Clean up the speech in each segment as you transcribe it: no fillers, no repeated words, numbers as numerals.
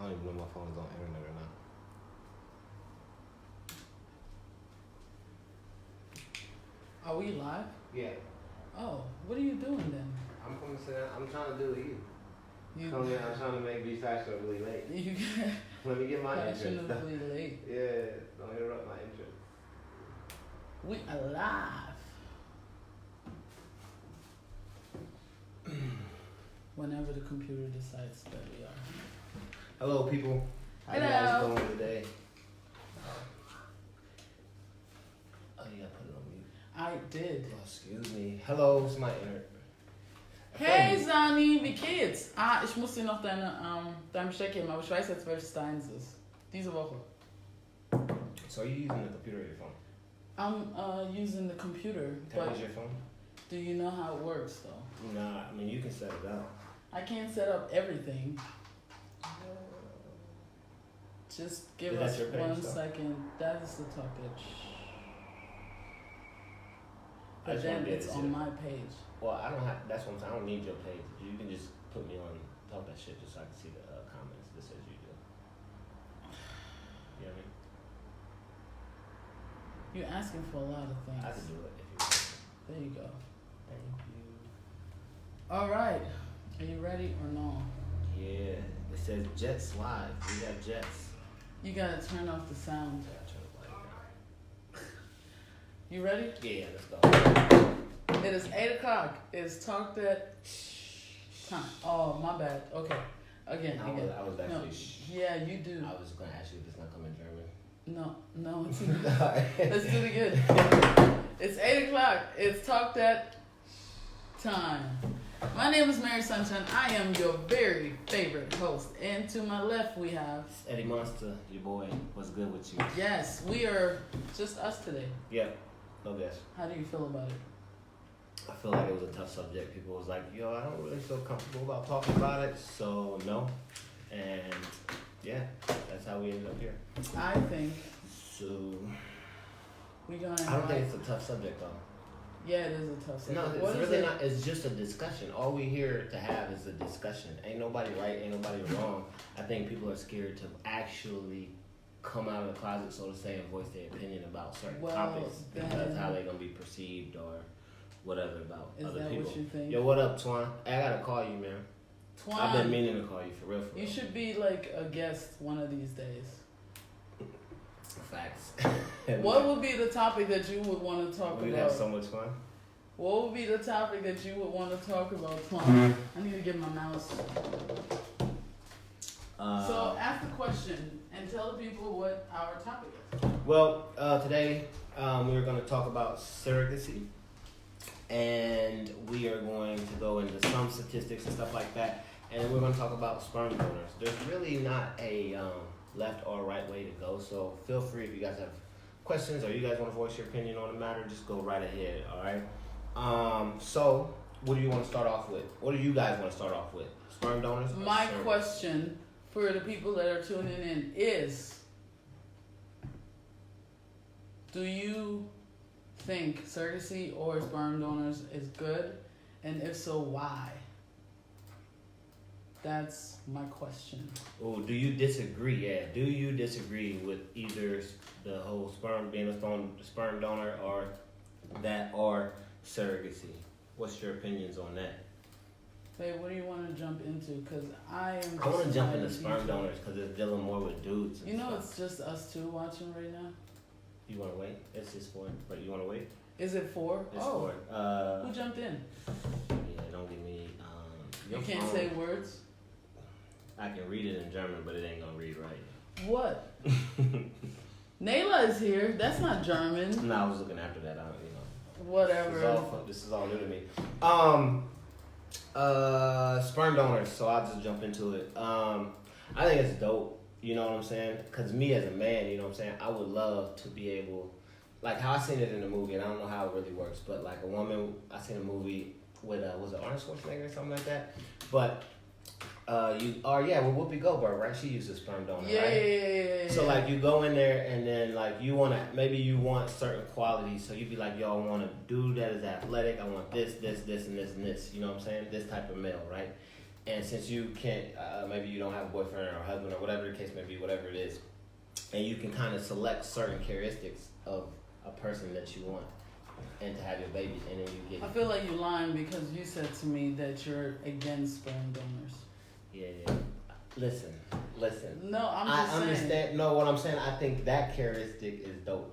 don't even know my phone's on internet or not. Are we live? Yeah. Oh, what are you doing then? I'm trying to do you. You I'm trying to be fashionably late. You Let me get my entrance. fashionably late. Yeah, don't interrupt my entrance. We are live. Whenever the computer decides that we are. Hello, people. How you Hello. guys doing today? Oh, you gotta put it on mute. I did. Oh, excuse me. Hello, it's my internet. Hey Sani, wie geht's? Ich muss dir noch dein Besteck geben, aber ich weiß jetzt, welches deins ist. Diese Woche. So are you using the computer or your phone? I'm using the computer, Can I but use your phone? do you know how it works though? Nah, I mean you can set it up. I can't set up everything. Just give Is us that your page, 1 though? second. That is the topic. I But just then wanna be able it's to see on it. my page. Well, I don't have. That's what I'm saying. I don't need your page. You can just put me on. Talk that shit just so I can see the comments. This as you do. You know what I mean? You're asking for a lot of things. I can do it if you want. There you go. Thank you. All right. Are you ready or no? Yeah. It says Jets live. We got Jets. You gotta turn off the sound. Yeah, turn the light down. You ready? Yeah, let's go. It is 8 o'clock. It's talk that time. Oh, my bad. Okay. Again. I was No. actually. Yeah, you do. I was gonna ask you if it's not coming in German. No, it's let's do it again. It's 8 o'clock. It's talk that time. My name is Mary Sunshine. I am your very favorite host. And to my left we have Eddie Monster, your boy. What's good with you? yes, we are just us today. Yeah. No guess. How do you feel about it? I feel like it was a tough subject. People was like, yo, I don't really feel comfortable about talking about it, so no. And yeah, that's how we ended up here. I think So we're gonna. I don't think it's a tough subject though. Yeah, it is a tough subject. No, What it's is really it? not. It's just a discussion. All we here to have is a discussion. Ain't nobody right, ain't nobody wrong. I think people are scared to actually come out of the closet, so to say, and voice their opinion about certain Well, topics then- because how they gonna be perceived or whatever about Is other that people. what you think? Yo, what up, Twan? I gotta call you, man. I've been Twan, meaning to call you for real. you should be like a guest one of these days. Facts. What would be the topic that you would want to talk We'd about? have so much fun. What would be the topic that you would want to talk about, Twan? Mm-hmm. I need to get my mouse. So ask the question and tell the people what our topic is. Well, today we're going to talk about surrogacy, and we are going to go into some statistics and stuff like that, and we're going to talk about sperm donors. There's really not a left or right way to go, so feel free if you guys have questions or you guys want to voice your opinion on the matter, just go right ahead, all right? So what do you want to start off with? What do you guys want to start off with? Sperm donors? or My surrogacy? question for the people that are tuning in is, do you think surrogacy or sperm donors is good? And if so, why? That's my question. Oh, do you disagree? Yeah, do you disagree with either the whole being a sperm donor or that or surrogacy? What's your opinions on that? Babe, what do you want to jump into? Because I am. I want to jump into just sperm donors because it's dealing more with dudes. And You know, stuff. it's just us two watching right now. You want to wait? It's just for. But you want to wait? Is it four? It's Oh, for. who jumped in? Yeah, don't give me. You your can't phone. say words. I can read it in German, but it ain't gonna read right. What? Nayla is here. That's not German. No, I was looking after that. I don't, you know. Whatever. This is all new to me. Sperm donors. So I'll just jump into it. I think it's dope. You know what I'm saying? Because me as a man, you know what I'm saying, I would love to be able, like how I seen it in the movie, and I don't know how it really works, but like a woman, I seen a movie with was it Arnold Schwarzenegger or something like that? But with Whoopi Goldberg, right? She uses sperm donor, Yeah, right? yeah. So like you go in there and then like you want certain qualities. So you'd be like, yo, I want a dude that is athletic. I want this, and this, and this. You know what I'm saying? This type of male, right? and since you can't, maybe you don't have a boyfriend or a husband or whatever the case may be, whatever it is, and you can kind of select certain characteristics of a person that you want, and to have your baby, and then you get. I feel like you're lying because you said to me that you're against sperm donors. Yeah. Listen. No, I'm just saying. Understand. No, what I'm saying, I think that characteristic is dope.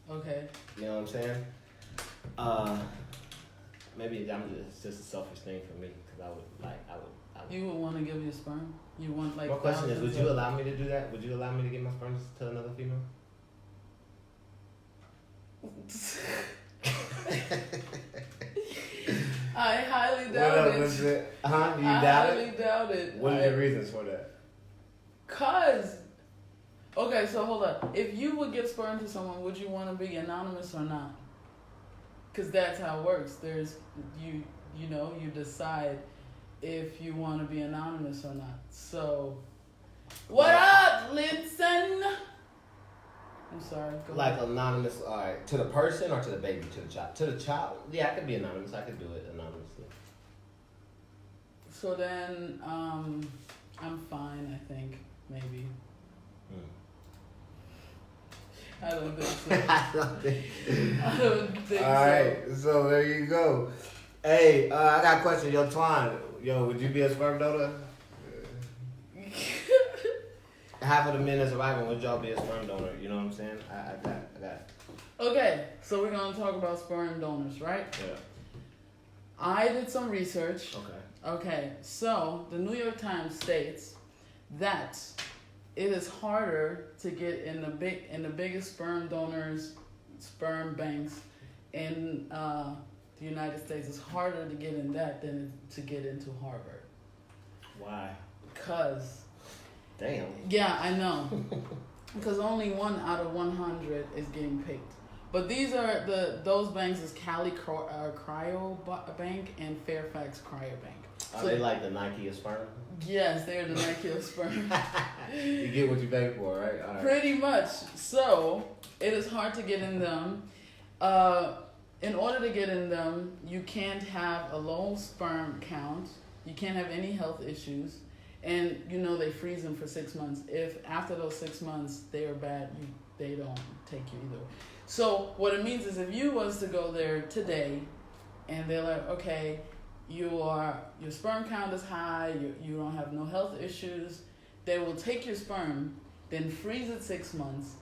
Okay. You know what I'm saying? Maybe it's just a selfish thing for me because I would. You would want to give your sperm? You want like. My question is, would you allow me to do that? Would you allow me to give my sperm to another female? I highly doubt it. You doubt it? I highly doubt it. What are your reasons for that? Okay, so hold up. If you would give sperm to someone, would you want to be anonymous or not? Because that's how it works. There's you decide if you want to be anonymous or not. So, what up, Linson? I'm sorry. Go like ahead. Anonymous, all right, to the person or to the baby, to the child? To the child, yeah, I could be anonymous. I could do it anonymously. So then, I'm fine. I think maybe. I don't think so. I don't think All right, so there you go. Hey, I got a question. Yo, Twan, would you be a sperm donor? Half of the men that's surviving, would y'all be a sperm donor? You know what I'm saying? I got. Okay, so we're gonna talk about sperm donors, right? Yeah. I did some research. Okay. Okay, so the New York Times states that it is harder to get in the biggest sperm banks in the United States. It's harder to get in that than to get into Harvard. Why? Cause. Damn. Yeah, I know. Because only 1 out of 100 is getting picked. But these are those banks is Cali Cryo Bank and Fairfax Cryo Bank. Are they like the Nike of sperm? Yes, they're the Nike of sperm. You get what you pay for, right? All right. Pretty much. So it is hard to get in them. In order to get in them, you can't have a low sperm count. You can't have any health issues. And, they freeze them for 6 months. If after those 6 months they are bad, they don't take you either. So what it means is if you was to go there today and they're like, okay, your sperm count is high, you don't have no health issues, they will take your sperm, then freeze it 6 months,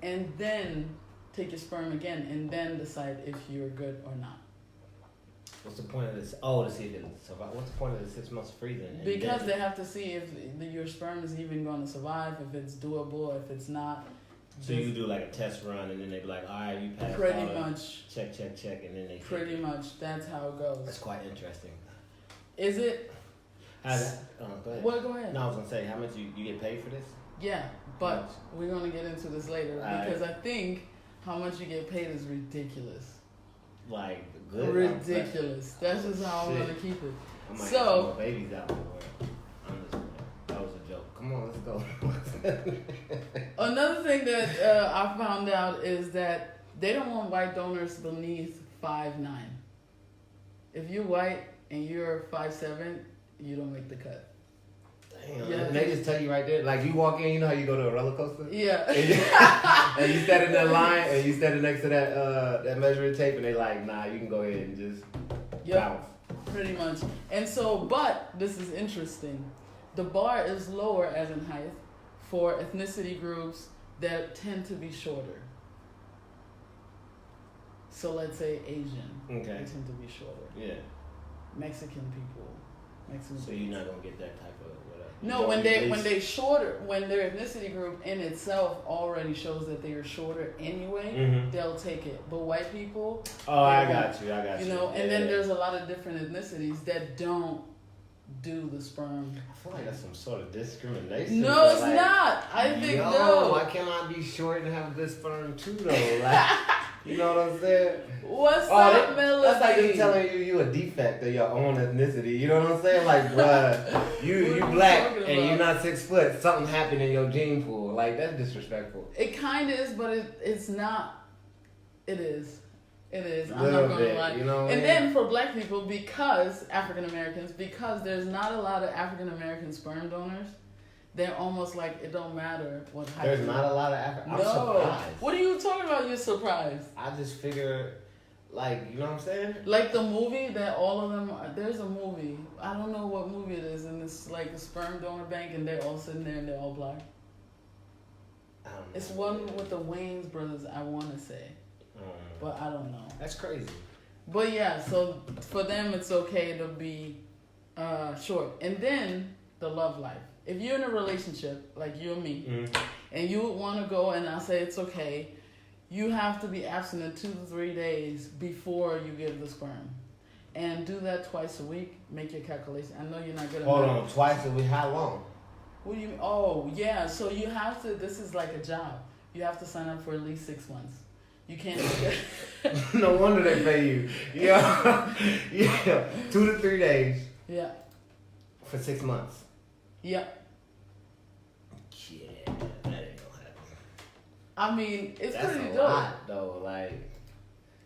and then take your sperm again, and then decide if you're good or not. What's the point of this? Oh, to see if it survives. What's the point of the 6 months freezing? Because they have to see if your sperm is even going to survive, if it's doable, if it's not. So you do like a test run, and then they be like, all right, you passed. Pretty much. Check, and then they. Pretty much. That's how it goes. That's quite interesting. Is it? Go ahead. Well, go ahead. No, I was gonna say, how much you get paid for this? Yeah, but we're gonna get into this later because I think how much you get paid is ridiculous. Like good. Ridiculous. That's just how I'm gonna keep it. I might have some more babies out in the world. I'm just playing. That was a joke. Come on, let's go. Another thing that I found out is that they don't want white donors beneath 5'9". If you're white and you're 5'7", you don't make the cut. Damn. Yeah. They just tell you right there. Like you walk in, you know how you go to a roller coaster? Yeah. And you stand in that line and you stand next to that measuring tape and they like, nah, you can go ahead and just bounce. Pretty much. And so, but this is interesting. The bar is lower as in height for ethnicity groups that tend to be shorter. So let's say Asian. Okay. They tend to be shorter. Yeah. Mexican people. So you're not gonna get that type of whatever. No, when their ethnicity group in itself already shows that they are shorter anyway, they'll take it. But white people, I got you. You know, and then there's a lot of different ethnicities that don't do the sperm. I feel like that's some sort of discrimination. No, it's not. I think no. Why can't I be short and have good sperm too though? Like, you know what I'm saying? What's up, Melody? That's like them telling you a defect of your own ethnicity. You know what I'm saying? Like, bruh, you black and you're not 6 foot. Something happened in your gene pool. Like, that's disrespectful. It kind of is, but it's not. It is. It is. I'm Little not going to bit, lie. you know what I And mean? then for black people, because African Americans, because there's not a lot of African American sperm donors, they're almost like it don't matter what height. There's not a lot of African. I'm No. surprised. What are you talking about? You're surprised. I just figure, like, you know what I'm saying? Like the movie that all of them are, there's a movie. I don't know what movie it is, and it's like a sperm donor bank, and they're all sitting there and they're all black. I don't know. It's one with the Wayans brothers, I want to say, but I don't know. That's crazy. But yeah, so for them it's okay to be short. And then the love life. If you're in a relationship like you and me, and you want to go, and I say it's okay, you have to be abstinent 2 to 3 days before you give the sperm, and do that twice a week. Make your calculation. I know you're not gonna. Hold on, twice a week. How long? What do you mean? Oh yeah, so you have to. This is like a job. You have to sign up for at least 6 months. You can't. No wonder they pay you. Yeah, yeah, 2 to 3 days. Yeah. For 6 months. Yeah. Yeah, that ain't gonna happen. I mean, it's That's pretty a dope. lot, though. Like,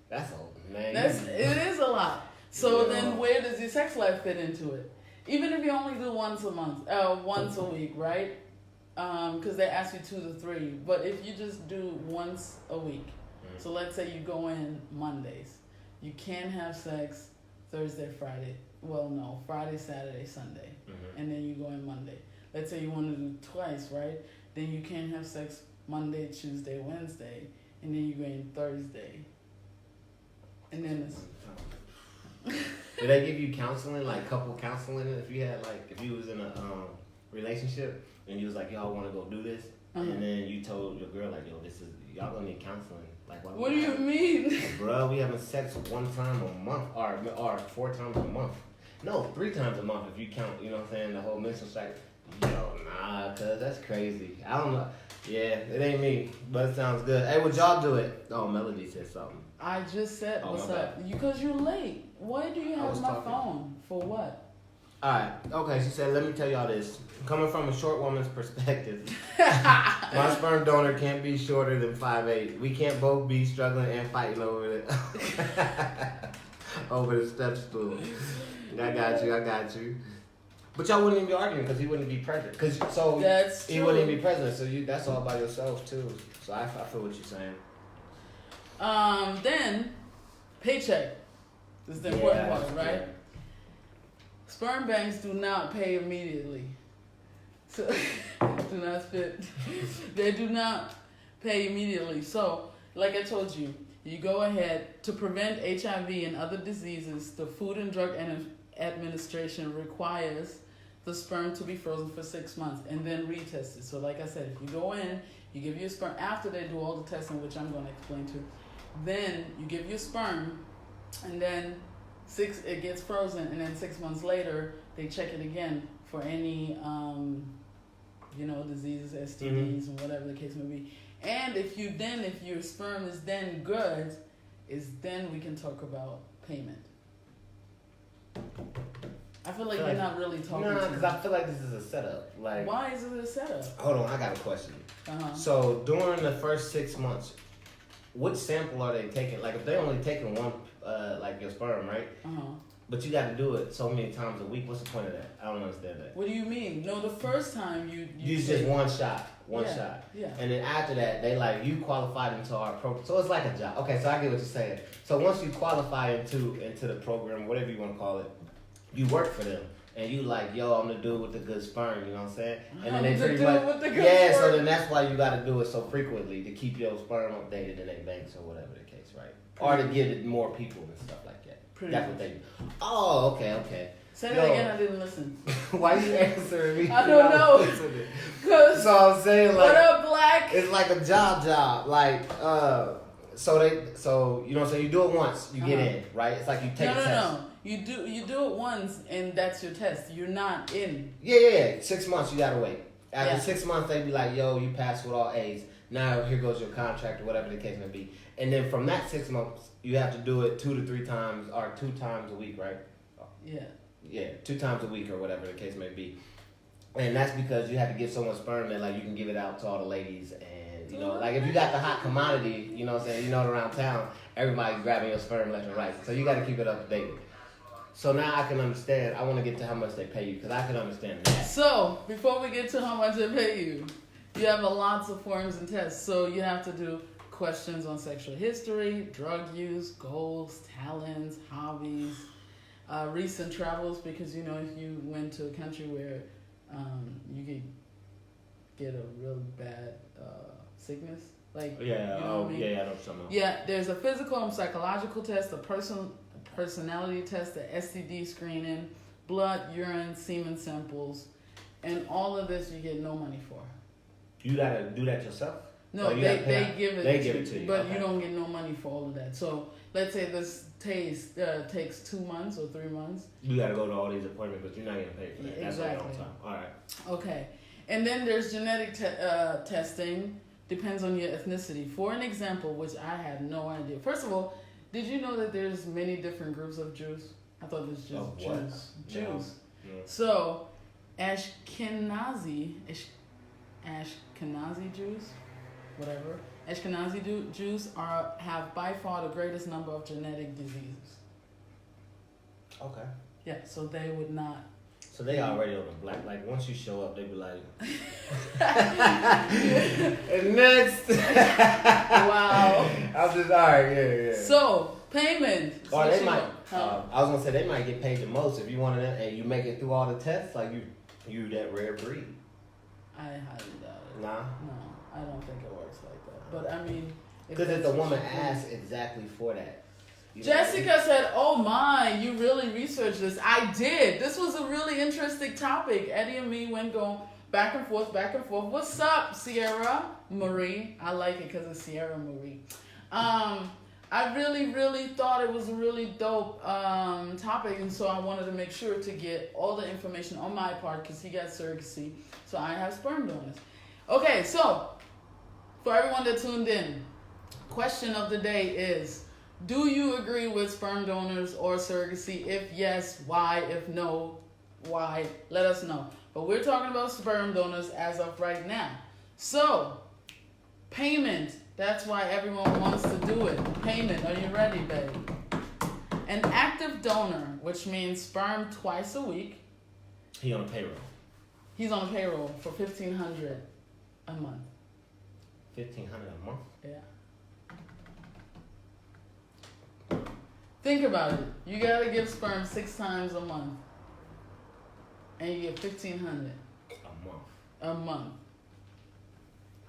that's a man. It is a lot. So Yeah. then, where does your sex life fit into it? Even if you only do once a week, right? Because they ask you 2 to 3. But if you just do once a week, so let's say you go in Mondays, you can't have sex Thursday, Friday. Well, no, Friday, Saturday, Sunday, and then you go in Monday. Let's say you want to do twice, right? Then you can't have sex Monday, Tuesday, Wednesday, and then you go in Thursday. And then it's... Did they give you counseling, like couple counseling, if you had, like, if you was in a relationship and you was like, y'all want to go do this, and then you told your girl, like, yo, y'all gonna need counseling. Like, what do you mean? Bro, we having sex 1 time a month, or 4 times a month. No, 3 times a month if you count, you know what I'm saying, the whole menstrual cycle. Yo, nah, cuz that's crazy. I don't know. Yeah, it ain't me, but it sounds good. Hey, would y'all do it? Oh, Melody said something. I just said, Oh, what's my up? Because you're late. Why do you have was my talking. phone? For what? Alright, okay, she said, let me tell y'all this. Coming from a short woman's perspective, my sperm donor can't be shorter than 5'8". We can't both be struggling and fighting over over the step stool. I got you. But y'all wouldn't even be arguing because he wouldn't be present. That's he true. wouldn't even be present, so that's all by yourself too. So I feel what you're saying. Then, paycheck. This is the important part, right? Yeah. Sperm banks do not pay immediately. So, do not spit. They do not pay immediately. So, like I told you, you go ahead to prevent HIV and other diseases. The Food and Drug Administration requires the sperm to be frozen for 6 months and then retested. So, like I said, if you go in, you give your sperm after they do all the testing, which I'm going to explain to. Then you give your sperm, and then it gets frozen, and then 6 months later they check it again for any diseases, STDs, and whatever the case may be. And if your sperm is then good, then we can talk about payment. I feel like you're not really talking. No, to because me. I feel like this is a setup. Like, Why is it a setup? hold on, I got a question. So during the first 6 months, what sample are they taking? Like, if they're only taking one, like your sperm, right? But you got to do it so many times a week. What's the point of that? I don't understand that. What do you mean? No, the first time you Use just one shot. Yeah. And then after that, they like, you qualified into our program. So it's like a job. Okay, so I get what you're saying. So once you qualify into the program, whatever you want to call it, you work for them. And you like, yo, I'm the dude with the good sperm, you know what I'm saying? And then they pretty much, so then that's why you got to do it so frequently, to keep your sperm updated in their banks or whatever the case, right? Or to give it more people and stuff like that. That's what they do. Oh, okay. Say that again, I didn't listen. Why you answering me? I don't know. Cause So I'm saying, like, what up, Black? it's like a job. Like, so you know what I'm saying? You do it once, you get in, right? It's like you take a test. No. You do it once, and that's your test. You're not in. Yeah. 6 months, you gotta wait. After 6 months, they be like, yo, you passed with all A's. Now here goes your contract or whatever the case may be. And then from that 6 months, you have to do it 2 to 3 times or 2 times a week, right? Yeah, 2 times a week or whatever the case may be. And that's because you have to give so much sperm that, like, you can give it out to all the ladies. And, you know, like, if you got the hot commodity, you know what I'm saying, you know it around town, everybody's grabbing your sperm left and right. So you got to keep it updated. So now I can understand. I want to get to how much they pay you because I can understand that. So before we get to how much they pay you, you have lots of forms and tests. So you have to do questions on sexual history, drug use, goals, talents, hobbies, recent travels. Because if you went to a country where you could get a real bad sickness, like Yeah. I know what I mean? Yeah. I know what you're talking about. Yeah, there's a physical and psychological test, a personality test, the STD screening, blood, urine, semen samples, and all of this you get no money for. You gotta do that yourself? No, they give it. They give it to you, but okay. you don't get no money for all of that. So let's say this takes 2 months or 3 months. You gotta go to all these appointments, but you're not getting paid for that. Yeah, That's exactly. a long time. All right. Okay, and then there's genetic testing. Depends on your ethnicity. For an example, which I had no idea. First of all, did you know that there's many different groups of Jews? I thought it was just Of Jews. what? Jews. No. So, Ashkenazi Jews, whatever. Ashkenazi Jews have by far the greatest number of genetic diseases. Okay. Yeah, so they would not. So they already on the black. Like once you show up, they be like, and next. Wow. I'm just all right. Yeah. So payment. Or So they she- might. huh? I was gonna say they might get paid the most if you want it and you make it through all the tests. Like you that rare breed. I highly doubt it. Nah. No, I don't think it works like that. But I mean, Because if that's the what woman she asks thinks. exactly for that. You know? Jessica said, "Oh my, you really researched this." I did. This was a really interesting topic. Eddie and me went going back and forth, back and forth. What's up, Sierra Marie? I like it because it's Sierra Marie. I really, really thought it was a really dope topic, and so I wanted to make sure to get all the information on my part because he got surrogacy, so I have sperm donors. Okay, so for everyone that tuned in, question of the day is: do you agree with sperm donors or surrogacy? If yes, why? If no, why? Let us know. But we're talking about sperm donors as of right now. So, payment. That's why everyone wants to do it. Payment. Are you ready, babe? An active donor, which means sperm twice a week. He on a payroll. He's on a payroll for $1,500 a month. $1,500 a month. Yeah. Think about it. You gotta give sperm 6 times a month, and you get $1,500 A month. a month.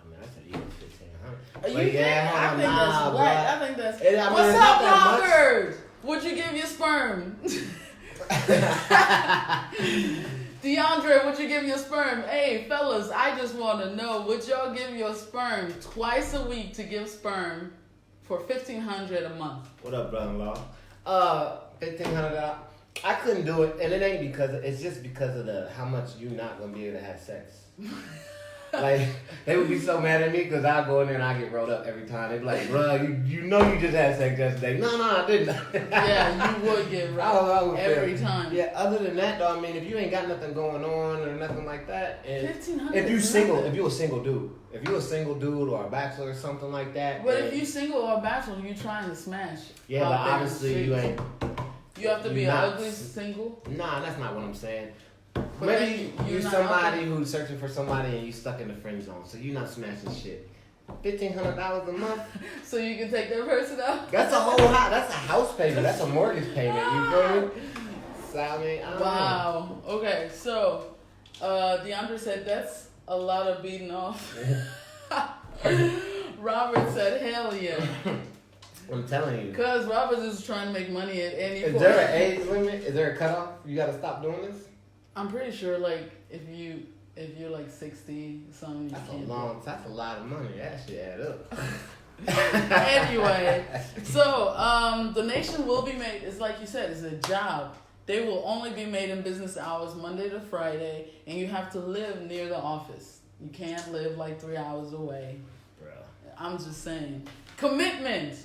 I mean, I said even 1,500. You But think? yeah, I think nah, that's bruh. whack. I think that's. I mean, What's it's up, not that much. Robert? Would you give your sperm? DeAndre, would you give your sperm? Hey, fellas, I just want to know, would y'all give your sperm twice a week to give sperm for $1,500 a month? What up, brother-in-law? $1,500. I couldn't do it, and it ain't because it's just because of how much you're not gonna be able to have sex. Like they would be so mad at me because I go in there and I get rolled up every time. They be like, "Bro, you know you just had sex yesterday." No, I didn't. Yeah, you would get I would every feel. time. Yeah. Other than that, though, I mean, if you ain't got nothing going on or nothing like that, and $1,500 if you is single, nothing. if you a single dude or a bachelor or something like that. But and- if you single or a bachelor, you trying to smash. yeah, out but there in the obviously you streets. ain't. You have to be you're an not- ugly single. Nah, that's not what I'm saying. But Maybe then you're not somebody out there. who's searching for somebody and you stuck in the friend zone, so you're not smashing shit. $1,500 a month. So you can take that person out. That's a whole house. That's a house payment. That's a mortgage payment. You feel me? So I mean, I don't know. Wow. Okay, so DeAndre said that's a lot of beating off. Robert said, "Hell yeah," I'm telling you. because Robert is trying to make money at any Is point. there an age limit? Is there a cutoff? You got to stop doing this. I'm pretty sure, like, if you're like 60 something, you That's a can't. long. That's a lot of money. That shit add up. Anyway, so donation will be made. It's like you said, it's a job. They will only be made in business hours, Monday to Friday, and you have to live near the office. You can't live like 3 hours away. Bro. I'm just saying. Commitment.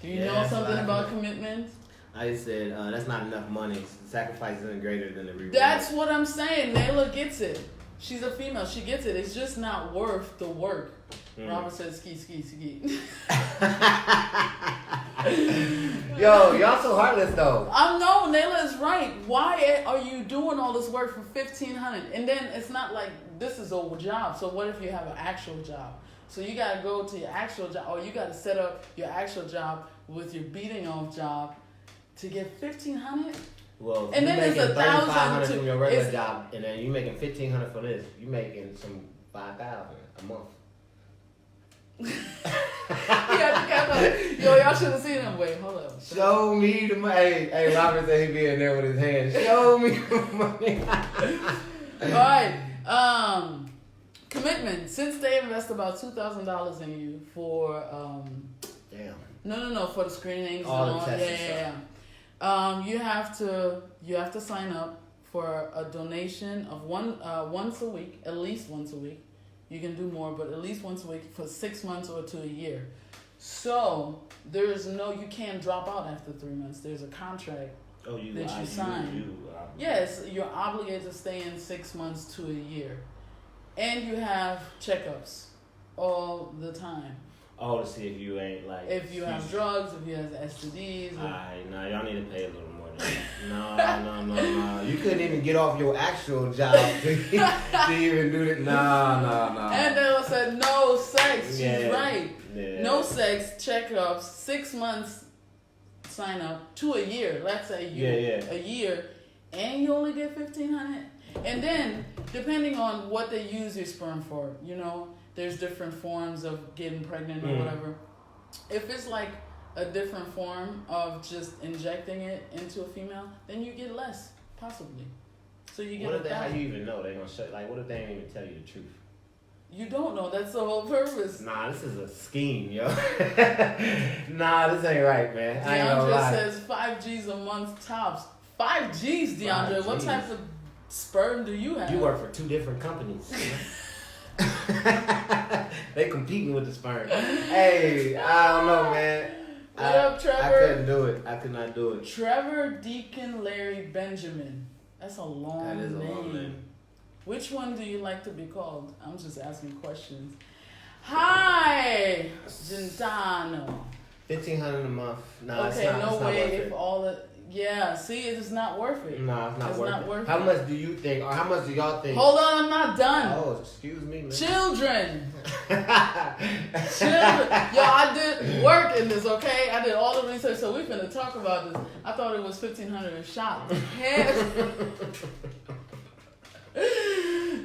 Do you Yeah, know that's something what I about think. commitment? I just said that's not enough money. Sacrifice isn't greater than the reward. That's what I'm saying. Nayla gets it. She's a female. She gets it. It's just not worth the work. Robert said ski. Yo, y'all so heartless though. I know, Nayla is right. Why are you doing all this work for $1,500? And then it's not like this is a job. So what if you have an actual job? So you gotta go to your actual job, or you gotta set up your actual job with your beating off job to get $1,500. Well, and you then making there's $3,500 $1,000 from your regular job, and then you making $1,500 for this. You making some $5,000 a month. Yo, y'all should have seen him. Wait, hold up. Show me the money. Hey, Robert said he be in there with his hands. Show me the money. All right. Commitment. Since they invest about $2,000 in you for Damn. No, for the screenings All and the all. tests and You have to sign up for a donation of once a week, at least once a week. You can do more, but at least once a week for 6 months or to a year. So you can't drop out after 3 months. There's a contract that you sign. Yes, you're obligated to stay in 6 months to a year. And you have checkups all the time. Oh, to see if you ain't like... If you have drugs, if you have STDs. Alright, nah, y'all need to pay a little more than that. No. You couldn't even get off your actual job to even do that. No. And they said no sex. She's right. Yeah. No sex, checkups, 6 months sign up to a year. Let's say a year, and you only get $1,500. And then, depending on what they use your sperm for, there's different forms of getting pregnant or whatever. If it's like a different form of just injecting it into a female, then you get less, possibly. So you get how you even know? They gonna show, what if they ain't even tell you the truth? You don't know. That's the whole purpose. Nah, this is a scheme, yo. Nah, this ain't right, man. I ain't gonna lie. DeAndre says 5 G's a month tops. 5 G's, DeAndre. 5 What type of sperm do you have? You work for 2 different companies. They competing with the sperm. Hey, I don't know, man. What up, Trevor? I couldn't do it. I could not do it. Trevor Deacon Larry Benjamin. That's a long name. That is a long name. Which one do you like to be called? I'm just asking questions. Hi, Gentano. $1,500 a month. No, okay, it's not. No it's way. Not worth if it. all the see, it's not worth it. No, it's not worth it. How much do you think, or how much do y'all think? Hold on, I'm not done. Oh, excuse me, man. Children. Yo, I did work in this, okay? I did all the research, so we're finna talk about this. I thought it was $1,500 a shot.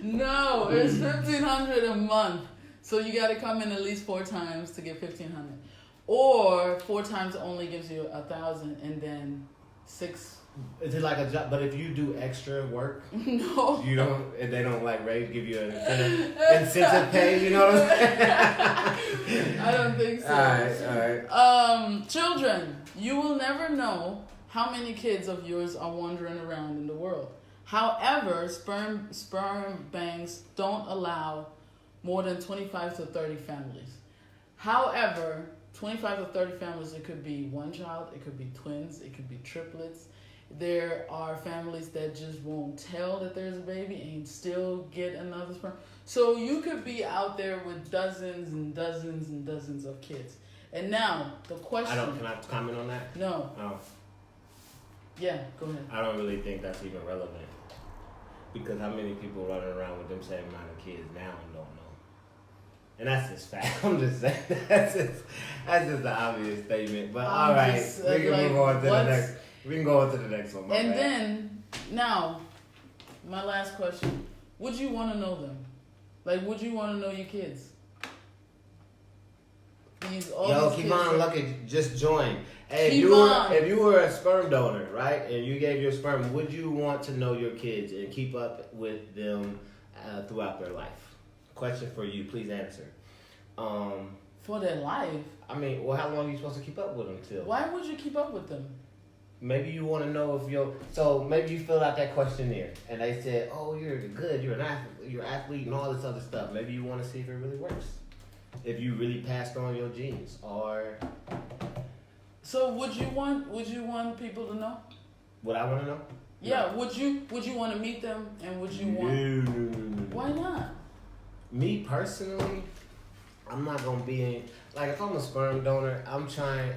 No, it's $1,500 a month. So you got to come in at least 4 times to get $1,500, or 4 times only gives you $1,000, and then 6. Is it like a job? But if you do extra work, no, you don't. And they don't give you an incentive pay. You know what I'm saying? I don't think so. All right. Children, you will never know how many kids of yours are wandering around in the world. However, sperm banks don't allow more than 25 to 30 families. However, 25 to 30 families, it could be one child, it could be twins, it could be triplets. There are families that just won't tell that there's a baby and still get another sperm. So you could be out there with dozens and dozens and dozens of kids. And now, the question... Can I comment on that? No. Oh. Yeah, go ahead. I don't really think that's even relevant. Because how many people running around with them same amount of kids now and don't know? And that's just fact. I'm just saying. That's just an obvious statement. But all right, we can move on to the next. We can go on to the next one. And then, now, my last question. Would you want to know them? Would you want to know your kids? Yo, Kevon Luckett just joined. Hey, if you were a sperm donor, right, and you gave your sperm, would you want to know your kids and keep up with them throughout their life? Question for you. Please answer. For their life? I mean, well, how long are you supposed to keep up with them till? Why would you keep up with them? Maybe you want to know if so maybe you fill out that questionnaire and they said, oh, you're good, you're an athlete and all this other stuff. Maybe you want to see if it really works. If you really passed on your genes, or... So would you want people to know? Would I want to know? Yeah, no. Would you want to meet them, and would you want... No. Why not? Me personally, I'm not gonna be in, like, if I'm a sperm donor,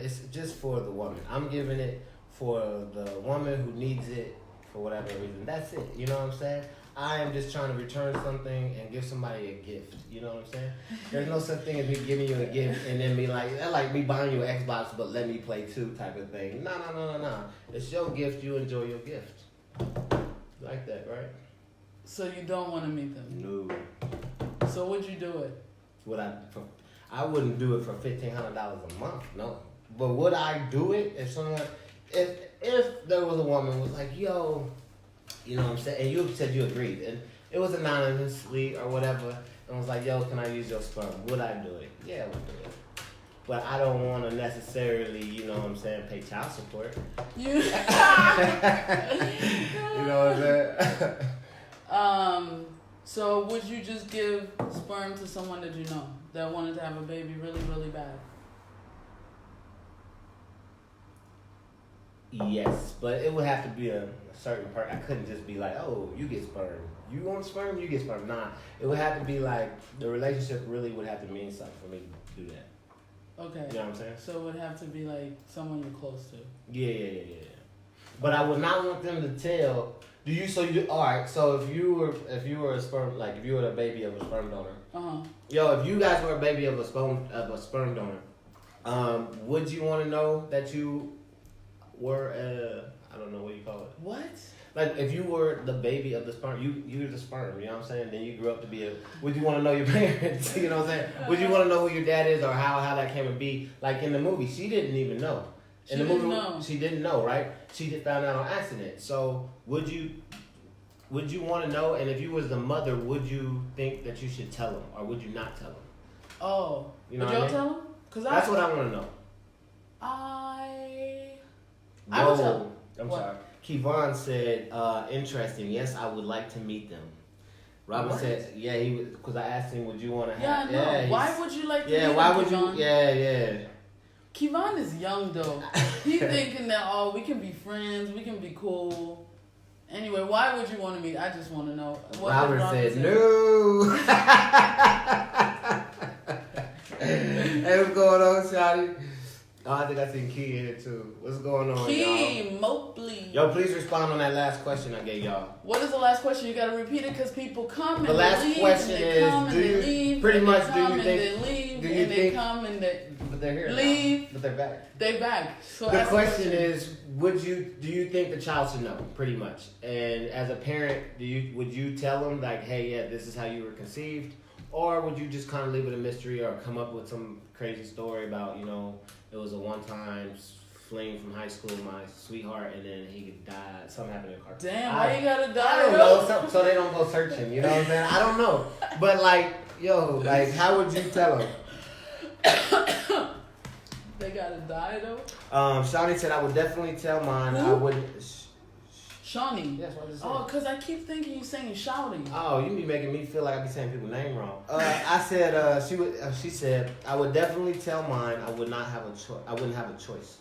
it's just for the woman. I'm giving it for the woman who needs it for whatever reason. That's it. You know what I'm saying? I am just trying to return something and give somebody a gift. You know what I'm saying? There's no such thing as me giving you a gift and then be like me buying you an Xbox, but let me play too type of thing. No. It's your gift. You enjoy your gift. Like that, right? So you don't want to meet them? No. So would you do it? I wouldn't do it for $1,500 a month. No. But would I do it if there was a woman who was like, yo, you know what I'm saying? And you said you agreed. And it was anonymously or whatever. And was like, yo, can I use your sperm? Would I do it? Yeah, I would do it. But I don't want to necessarily, you know what I'm saying, pay child support. You know what I'm saying? So would you just give sperm to someone that you know that wanted to have a baby really, really bad? Yes, but it would have to be a certain part. I couldn't just be like, oh, you get sperm. You want sperm, you get sperm. Nah, it would have to be like, the relationship really would have to mean something for me to do that. Okay. You know what I'm saying? So it would have to be like someone you're close to. Yeah. But I would not want them to tell. All right. So if you were a sperm, like if you were a baby of a sperm donor, if you guys were a baby of a sperm donor, would you want to know that you were I don't know what you call it. What? Like if you were the baby of the sperm, you're the sperm. You know what I'm saying? Then you grew up to be would you want to know your parents? You know what I'm saying? Would you want to know who your dad is or how that came to be? Like in the movie, she didn't even know. In the movie, she didn't know, right? She just found out on accident. So would you want to know? And if you was the mother, would you think that you should tell them, or would you not tell them? Oh, you know would y'all tell them? That's what I want to know. I would tell them. I'm sorry. Kevon said, interesting. Yes, I would like to meet them. Robert said, yeah, he was, because I asked him, would you want to have... Yeah, I know. Why would you like to meet them, why would Kevon? you... Yeah. Kevon is young, though. He's thinking that, we can be friends, we can be cool. Anyway, why would you want to meet? I just want to know. Robert said, no. Hey, what's going on, Shotty? Oh, I think I seen Key in it too. What's going on, Key y'all? Mobley. Yo, please respond on that last question I gave y'all. What is the last question? You gotta repeat it because people come and the last they leave. Question and they is, come and they leave. Pretty and much, they do you come think? And they leave. Do you and think? They come and they but they're here. leave. Now, but they're back. They back. So the question is, do you think the child should know? Pretty much. And as a parent, would you tell them like, hey, yeah, this is how you were conceived, or would you just kind of leave it a mystery, or come up with some crazy story about, it was a one-time fling from high school, my sweetheart, and then he died. Something happened in the car. Damn, why you gotta die? I don't know. So they don't go searching. You know what I'm saying? I don't know. But how would you tell them? They gotta die though. Shawnee said I would definitely tell mine. Who? I would. Shawnee. That's what I just said. Oh, cause I keep thinking you saying shouting. Oh, you be making me feel like I be saying people's name wrong. I said she said I would definitely tell mine. I would not have a choice. I wouldn't have a choice.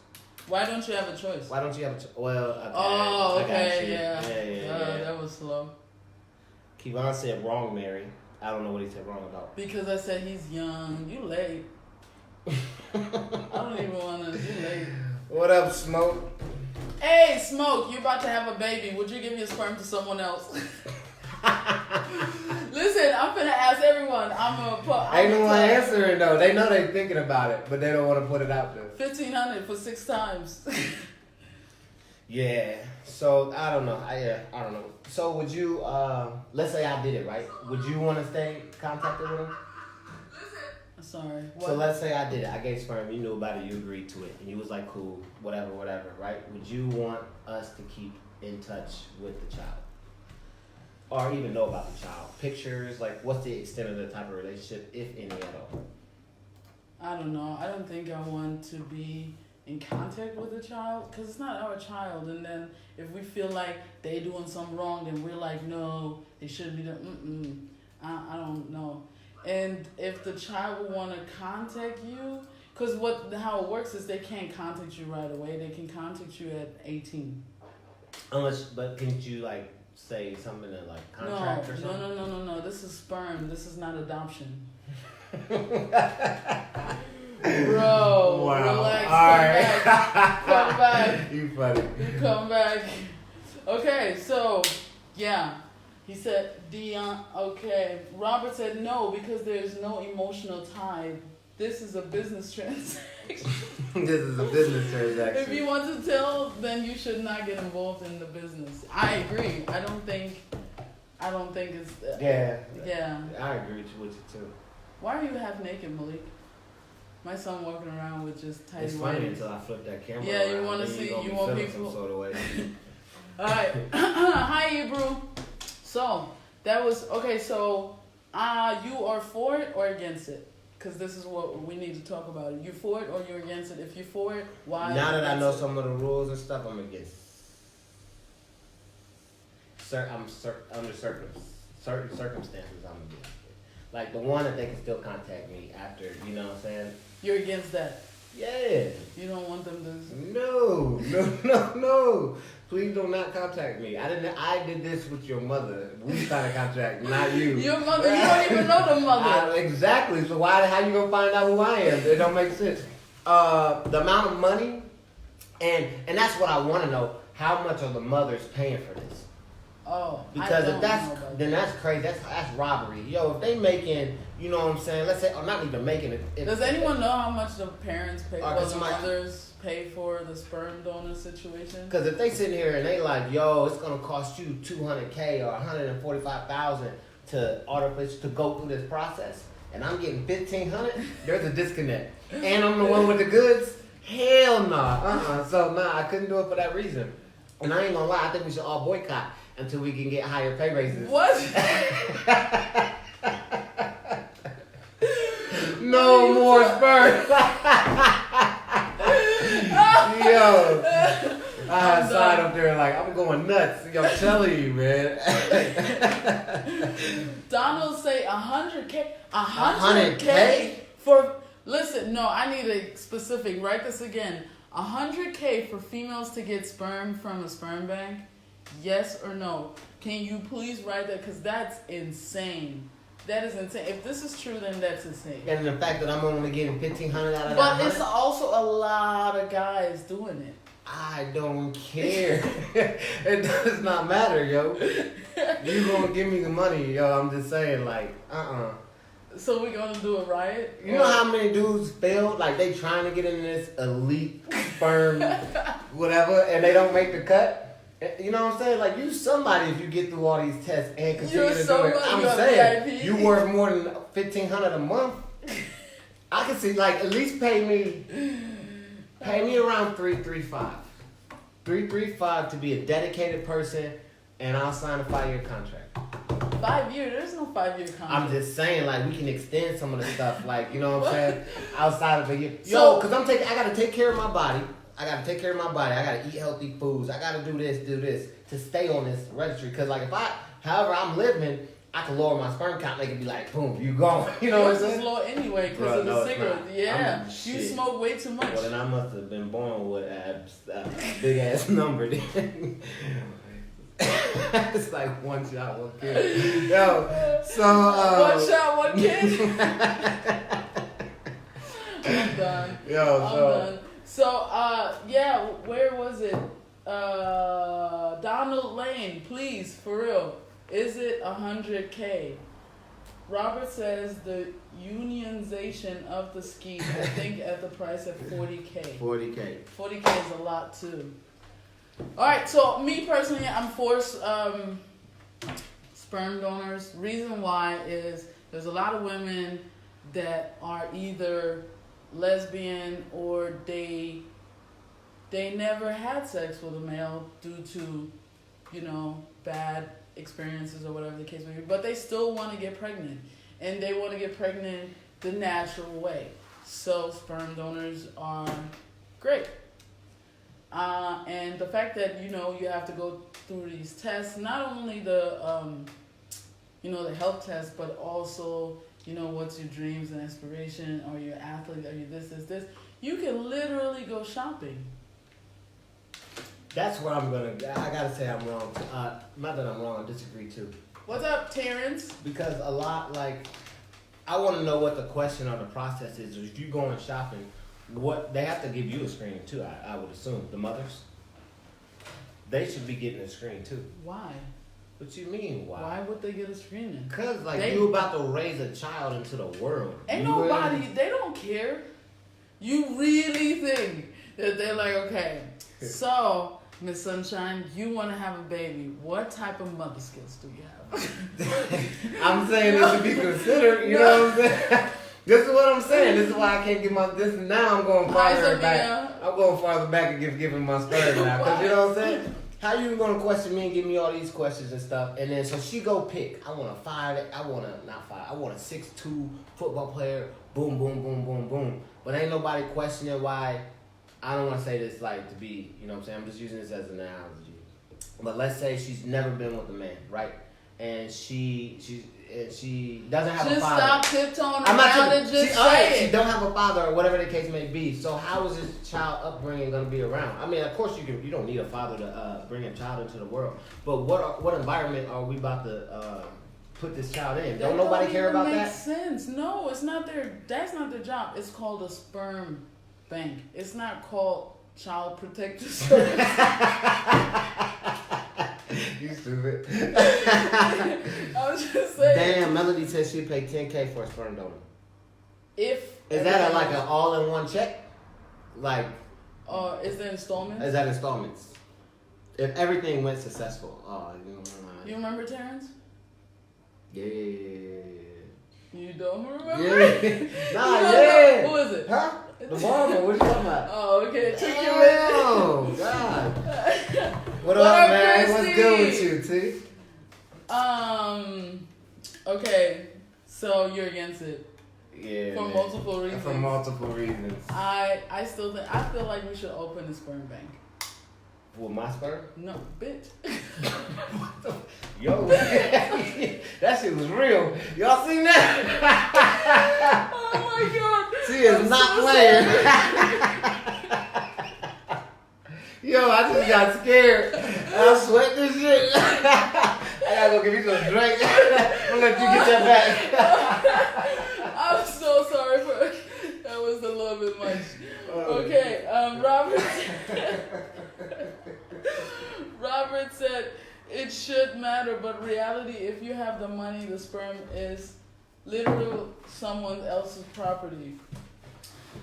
Why don't you have a choice? Why don't you have a choice? Well, okay, yeah. That was slow. Kevon said wrong, Mary. I don't know what he said wrong about. Because I said he's young. You late. I don't even wanna. You late. What up, Smoke? Hey, Smoke, you about to have a baby. Would you give your sperm to someone else? Listen, I'm finna ask everyone. Ain't no one answering though. They know they thinking about it, but they don't want to put it out there. 1,500 for 6 times. Yeah. So I don't know. I don't know. So would you? Let's say I did it, right? Would you want to stay contacted with him? Sorry. What? So let's say I did it. I gave sperm. You knew about it. You agreed to it, and you was like, cool, whatever, right? Would you want us to keep in touch with the child, or even know about the child? Pictures, like, what's the extent of the type of relationship, if any at all? I don't know. I don't think I want to be in contact with the child because it's not our child. And then if we feel like they doing something wrong, then we're like, no, they shouldn't be doing. I don't know. And if the child would want to contact you, because how it works is they can't contact you right away. They can contact you at 18. But can't you say something in contract or something? No. This is sperm. This is not adoption. Bro, Wow. relax. All right. Come back. You funny. You come back. Okay, so yeah. He said, Dion, okay. Robert said no, because there's no emotional tie. This is a business transaction. This is a business transaction. If you want to tell, then you should not get involved in the business. I agree. I don't think it's. Yeah. Yeah. I agree with you too. Why are you half naked, Malik? My son walking around with just tidy It's funny whities. until I flip that camera. Yeah, you around, wanna then see- gonna you be want feeling people- some sort of way. Alright. Hi, Hebrew. So, that was, okay, so, you are for it or against it? Because this is what we need to talk about. You for it or you're against it? If you're for it, why? Now that I know against it? some of the rules and stuff, I'm against. Under certain circumstances, I'm against it. Like the one that they can still contact me after, you know what I'm saying? You're against that. Yeah. You don't want them to. No. Please do not contact me. I did this with your mother. We signed a contract, not you. Your mother, you don't even know the mother. Exactly. So how you gonna find out who I am? It don't make sense. The amount of money, and that's what I want to know. How much are the mothers paying for this? Oh, Because I don't if know that's about then that's crazy. That's robbery. Yo, if they making, you know what I'm saying? Let's say, or not even making it. Does anyone know how much the parents pay, Or or cause the somebody- mothers pay for the sperm donor situation? Because if they sitting here and they like, yo, it's gonna cost you $200K or $145,000 to order place to go through this process, and I'm getting $1,500, there's a disconnect. And I'm the one with the goods. Hell nah. So I couldn't do it for that reason. And I ain't gonna lie, I think we should all boycott until we can get higher pay raises. What? No more sperm. Yo, I had side up there like I'm going nuts. Yo, I'm telling you, man. Donald say 100K. 100K? For listen, no, I need a specific. Write this again. 100K for females to get sperm from a sperm bank. Yes or no? Can you please write that? Because that's insane. That is insane. If this is true, then that's insane. And the fact that I'm only getting $1,500 out of But that it's 100, also a lot of guys doing it. I don't care. It does not matter, yo. You gonna give me the money, yo. I'm just saying, like, So we're gonna do a riot? You know how many dudes failed? Like they trying to get in this elite sperm, whatever, and they don't make the cut. You know what I'm saying? Like you somebody if you get through all these tests and continue to do it. I'm saying VIP. you worth more than $1,500 a month. I can see like at least pay me around $335 to be a dedicated person, and I'll sign a 5-year contract. 5 years? There's no 5-year contract. I'm just saying, like, we can extend some of the stuff, like, you know what I'm saying, outside of a year. So- Yo, because I got to take care of my body. I got to eat healthy foods. I got to do this to stay on this registry. Because, like, however I'm living, I can lower my sperm count. They can be like, boom, you gone. You know Yours what I'm is saying? low anyway because Bro, of the no, it's cigarette. not. Yeah, you shit. smoke way too much. Well, then I must have been born with a big ass number then. It's like one shot, one kill. Yo, so one shot, one kid. I'm done. Yo, I'm so done. So, yeah, where was it? Donald Lane, please, for real. Is it 100K? Robert says the unionization of the ski, I think at the price of 40K. 40K. 40K is a lot too. Alright, so me personally, I'm for sperm donors. Reason why is there's a lot of women that are either lesbian or they never had sex with a male due to, you know, bad experiences or whatever the case may be, but they still want to get pregnant, and they want to get pregnant the natural way. So sperm donors are great. And the fact that, you know, you have to go through these tests, not only the, you know, the health tests, but also, you know, what's your dreams and aspiration? Are you an athlete? Are you this? You can literally go shopping. That's where I gotta say I'm wrong. Not that I'm wrong, I disagree too. What's up, Terrence? Because a lot, like, I want to know what the question or the process is. If you going shopping, what they have to give you a screen too. I would assume the mothers. They should be getting a screen too. Why? What you mean? Why? Why would they get a screening? Cause like you about to raise a child into the world. Ain't nobody. They don't care. You really think that they're like, okay, so Miss Sunshine, you want to have a baby? What type of mother skills do you have? I'm saying it should be considered. You know what I'm saying? This is what I'm saying. This is why I can't get my. This now I'm going farther back. I'm going farther back and giving my story now. Cause you know what I'm saying. How you gonna question me and give me all these questions and stuff? And then so she go pick. I want a 5. I want a 6'2" football player. Boom, boom, boom, boom, boom. But ain't nobody questioning why. I don't want to say this like to be. You know what I'm saying. I'm just using this as an analogy. But let's say she's never been with a man, right? And she doesn't have a father. Just stop tiptoeing around and just say it. She don't have a father or whatever the case may be. So how is this child upbringing going to be around? I mean, of course you don't need a father to bring a child into the world. But what environment are we about to put this child in? Don't nobody care about that? Makes sense. No, it's not their. That's not their job. It's called a sperm bank. It's not called child protective service. You stupid. I was just saying. Damn, Melody said she'd pay $10,000 for a sperm donor. Is that like an all-in-one check? Like. Is there installments? Is that installments? If everything went successful. You remember Terrence? Yeah. You don't remember? Yeah. Yeah. Who is it? Huh? The barber. What you talking about? Oh, okay. It took you Oh, God. What up, man? What's good with you, T? Okay. So you're against it. Yeah. For multiple reasons. For multiple reasons. I feel like we should open a sperm bank. With my sperm? No, bitch. Yo, that shit was real. Y'all seen that? Oh my God. She is not playing. Yo, I just got scared. I sweat this shit. I gotta go give you some drink. I'm gonna let you get that back. I'm so sorry for that was a little bit much. Okay, Robert said it should matter, but reality, if you have the money, the sperm is literally someone else's property.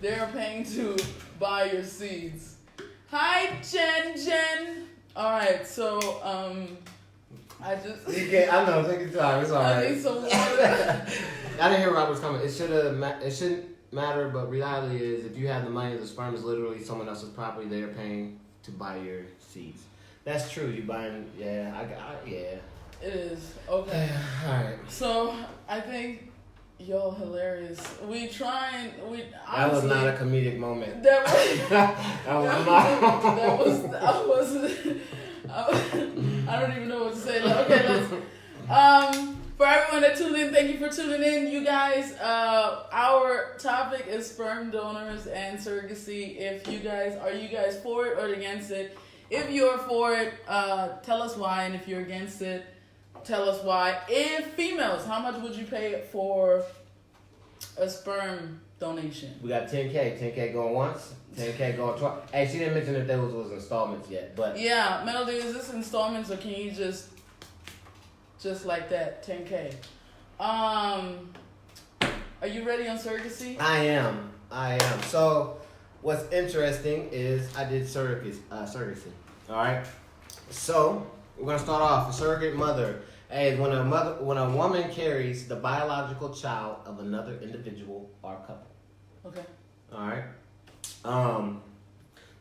They're paying to buy your seeds. Hi, Jen. All right, so I just. You can't. I know. Take your time. It's all right. I need some water. I didn't hear Robert's comment. It shouldn't matter, but reality is, if you have the money, the sperm is literally someone else's property. They are paying to buy your seeds. That's true. You buying? Yeah. Yeah. It is okay. All right. So I think. Y'all hilarious. That was not a comedic moment. That was not. I don't even know what to say. Okay, let's. For everyone that tuned in, thank you for tuning in, you guys. Our topic is sperm donors and surrogacy. Are you guys for it or against it? If you're for it, tell us why, and if you're against it, tell us why. If females, how much would you pay for a sperm donation? We got 10K. 10K going once. 10K going twice. Hey, she didn't mention if there was installments yet, but yeah, Melody, is this installments or can you just like that 10K? Are you ready on surrogacy? I am. So, what's interesting is I did surrogacy. All right. So we're gonna start off. A surrogate mother. Hey, when a woman carries the biological child of another individual or couple. Okay. All right.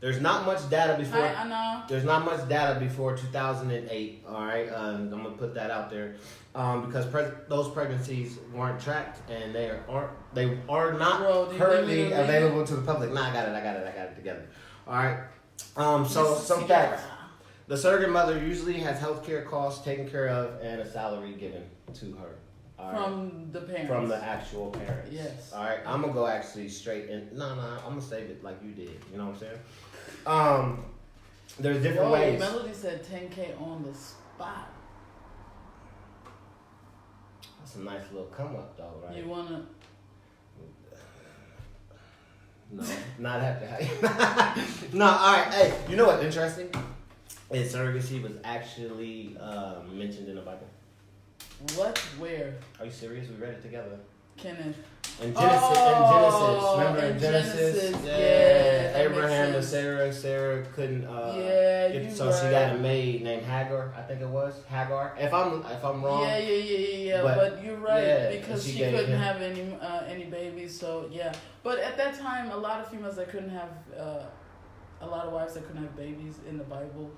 There's not much data before. I know. There's not much data before 2008. All right. I'm gonna put that out there, because those pregnancies weren't tracked and they are not currently available to the public. Nah, I got it together. All right. So some facts. The surrogate mother usually has health care costs taken care of and a salary given to her. From the parents. From the actual parents. Yes. All right. I'm going to go actually straight in. No. I'm going to save it like you did. You know what I'm saying? There's different ways. Melody said 10K on the spot. That's a nice little come up though, right? You wanna? No, not after No, alright, hey, you know what's interesting? Is surrogacy was actually mentioned in the Bible. What? Where? Are you serious? We read it together. Kenneth. In Genesis, remember in Genesis? Yeah, Abraham and Sarah couldn't so she got a maid named Hagar, I think it was. Hagar. If I'm wrong. Yeah. But you're right, because she couldn't have any babies, so yeah. But at that time, a lot of females that couldn't have a lot of wives that couldn't have babies in the Bible,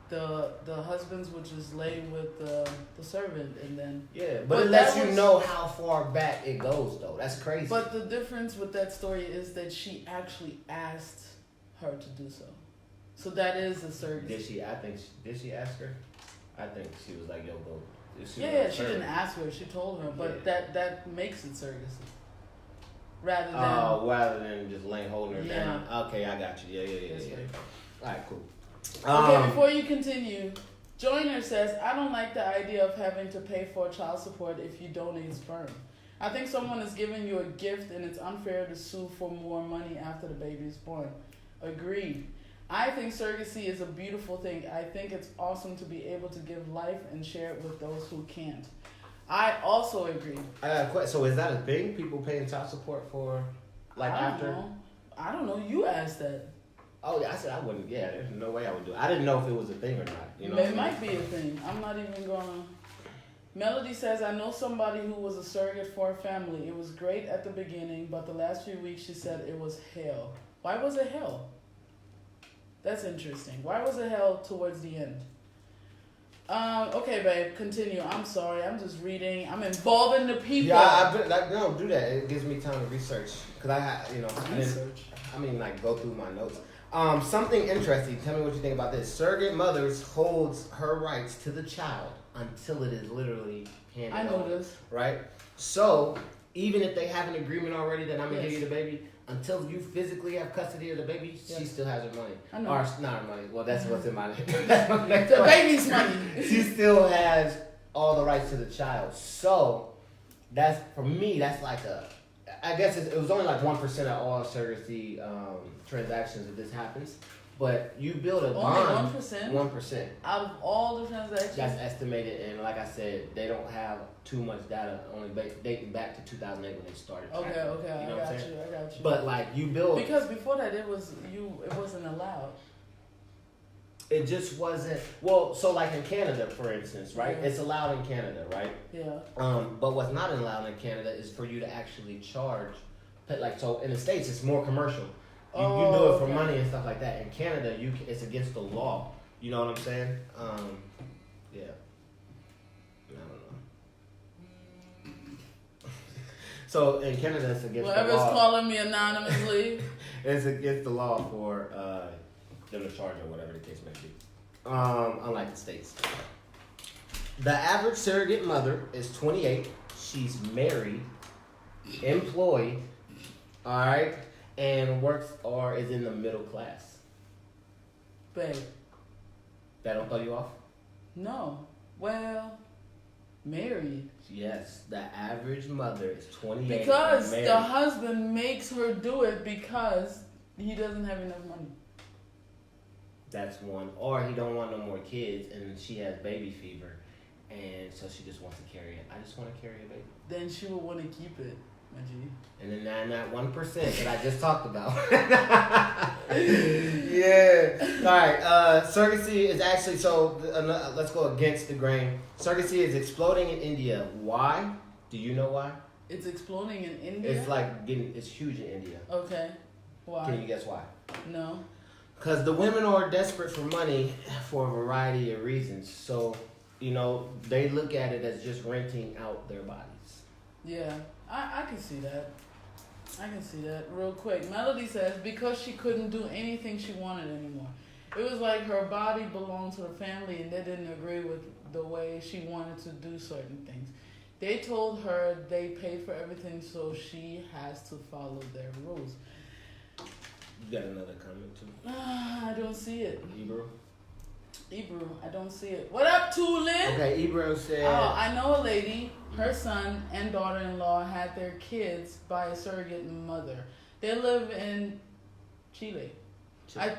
the husbands would just lay with the servant, and then but it lets you know how far back it goes though. That's crazy. But the difference with that story is that she actually asked her to do so. So that is a surrogate. Did she ask her? I think she was like, yo, go. She didn't ask her, she told her, but that makes it surrogacy. Rather than just holding her down. Okay, I got you. Yeah. Alright, cool. Okay, before you continue, Joyner says, I don't like the idea of having to pay for child support if you donate sperm. I think someone is giving you a gift and it's unfair to sue for more money after the baby is born. Agreed. I think surrogacy is a beautiful thing. I think it's awesome to be able to give life and share it with those who can't. I also agree. So is that a thing? People paying child support for after? I don't know. You asked that. Oh, yeah, I said I wouldn't. Yeah, there's no way I would do it. I didn't know if it was a thing or not. You know, it might be a thing. I'm not even gonna. Melody says, I know somebody who was a surrogate for a family. It was great at the beginning, but the last few weeks she said it was hell. Why was it hell? That's interesting. Why was it hell towards the end? Okay, babe, continue. I'm sorry. I'm just reading. I'm involving the people. Yeah, don't do that. It gives me time to research. Because research. Go through my notes. Something interesting. Tell me what you think about this. Surrogate mothers holds her rights to the child until it is literally handed over. I know this. Right? So, even if they have an agreement already that I'm going to give you the baby, until you physically have custody of the baby, she still has her money. I know. Or not her money. Well, that's what's in my name. The baby's money. She still has all the rights to the child. So, for me, that's like I guess it was only like 1% of all surrogacy transactions if this happens. But you build a bond. Only 1%? 1%. Out of all the transactions? That's estimated, and like I said, they don't have too much data, only dating back to 2008 when they started. Okay, you know I got you. But you build... Because before that, it wasn't allowed. It just wasn't... Well, so like in Canada, for instance, right? Yeah. It's allowed in Canada, right? Yeah. But what's not allowed in Canada is for you to actually charge... So in the States, it's more commercial. You do it for money and stuff like that. In Canada, it's against the law. You know what I'm saying? Yeah. I don't know. So in Canada, it's against the law. Whoever's calling me anonymously. It's against the law for them to charge or whatever the case may be. Unlike the States. The average surrogate mother is 28. She's married, employed, all right? And works or is in the middle class. Babe. That don't throw you off? No. Well, married. Yes, the average mother is 28. Because the husband makes her do it because he doesn't have enough money. That's one. Or he don't want no more kids and she has baby fever and so she just wants to carry it. I just want to carry a baby. Then she will want to keep it. And then that 1% that I just talked about. Yeah. All right. Surrogacy is actually let's go against the grain. Surrogacy is exploding in India. Why? Do you know why? It's exploding in India. It's huge in India. Okay. Why? Can you guess why? No. Because the women are desperate for money for a variety of reasons. So they look at it as just renting out their bodies. Yeah. I can see that. Real quick. Melody says, because she couldn't do anything she wanted anymore. It was like her body belonged to the family and they didn't agree with the way she wanted to do certain things. They told her they paid for everything, so she has to follow their rules. You got another comment too? I don't see it. Hebrew? Hebrew, I don't see it. What up, Tulin? Okay, Ebro said. Oh, I know a lady. Her son and daughter-in-law had their kids by a surrogate mother. They live in Chile. Chile.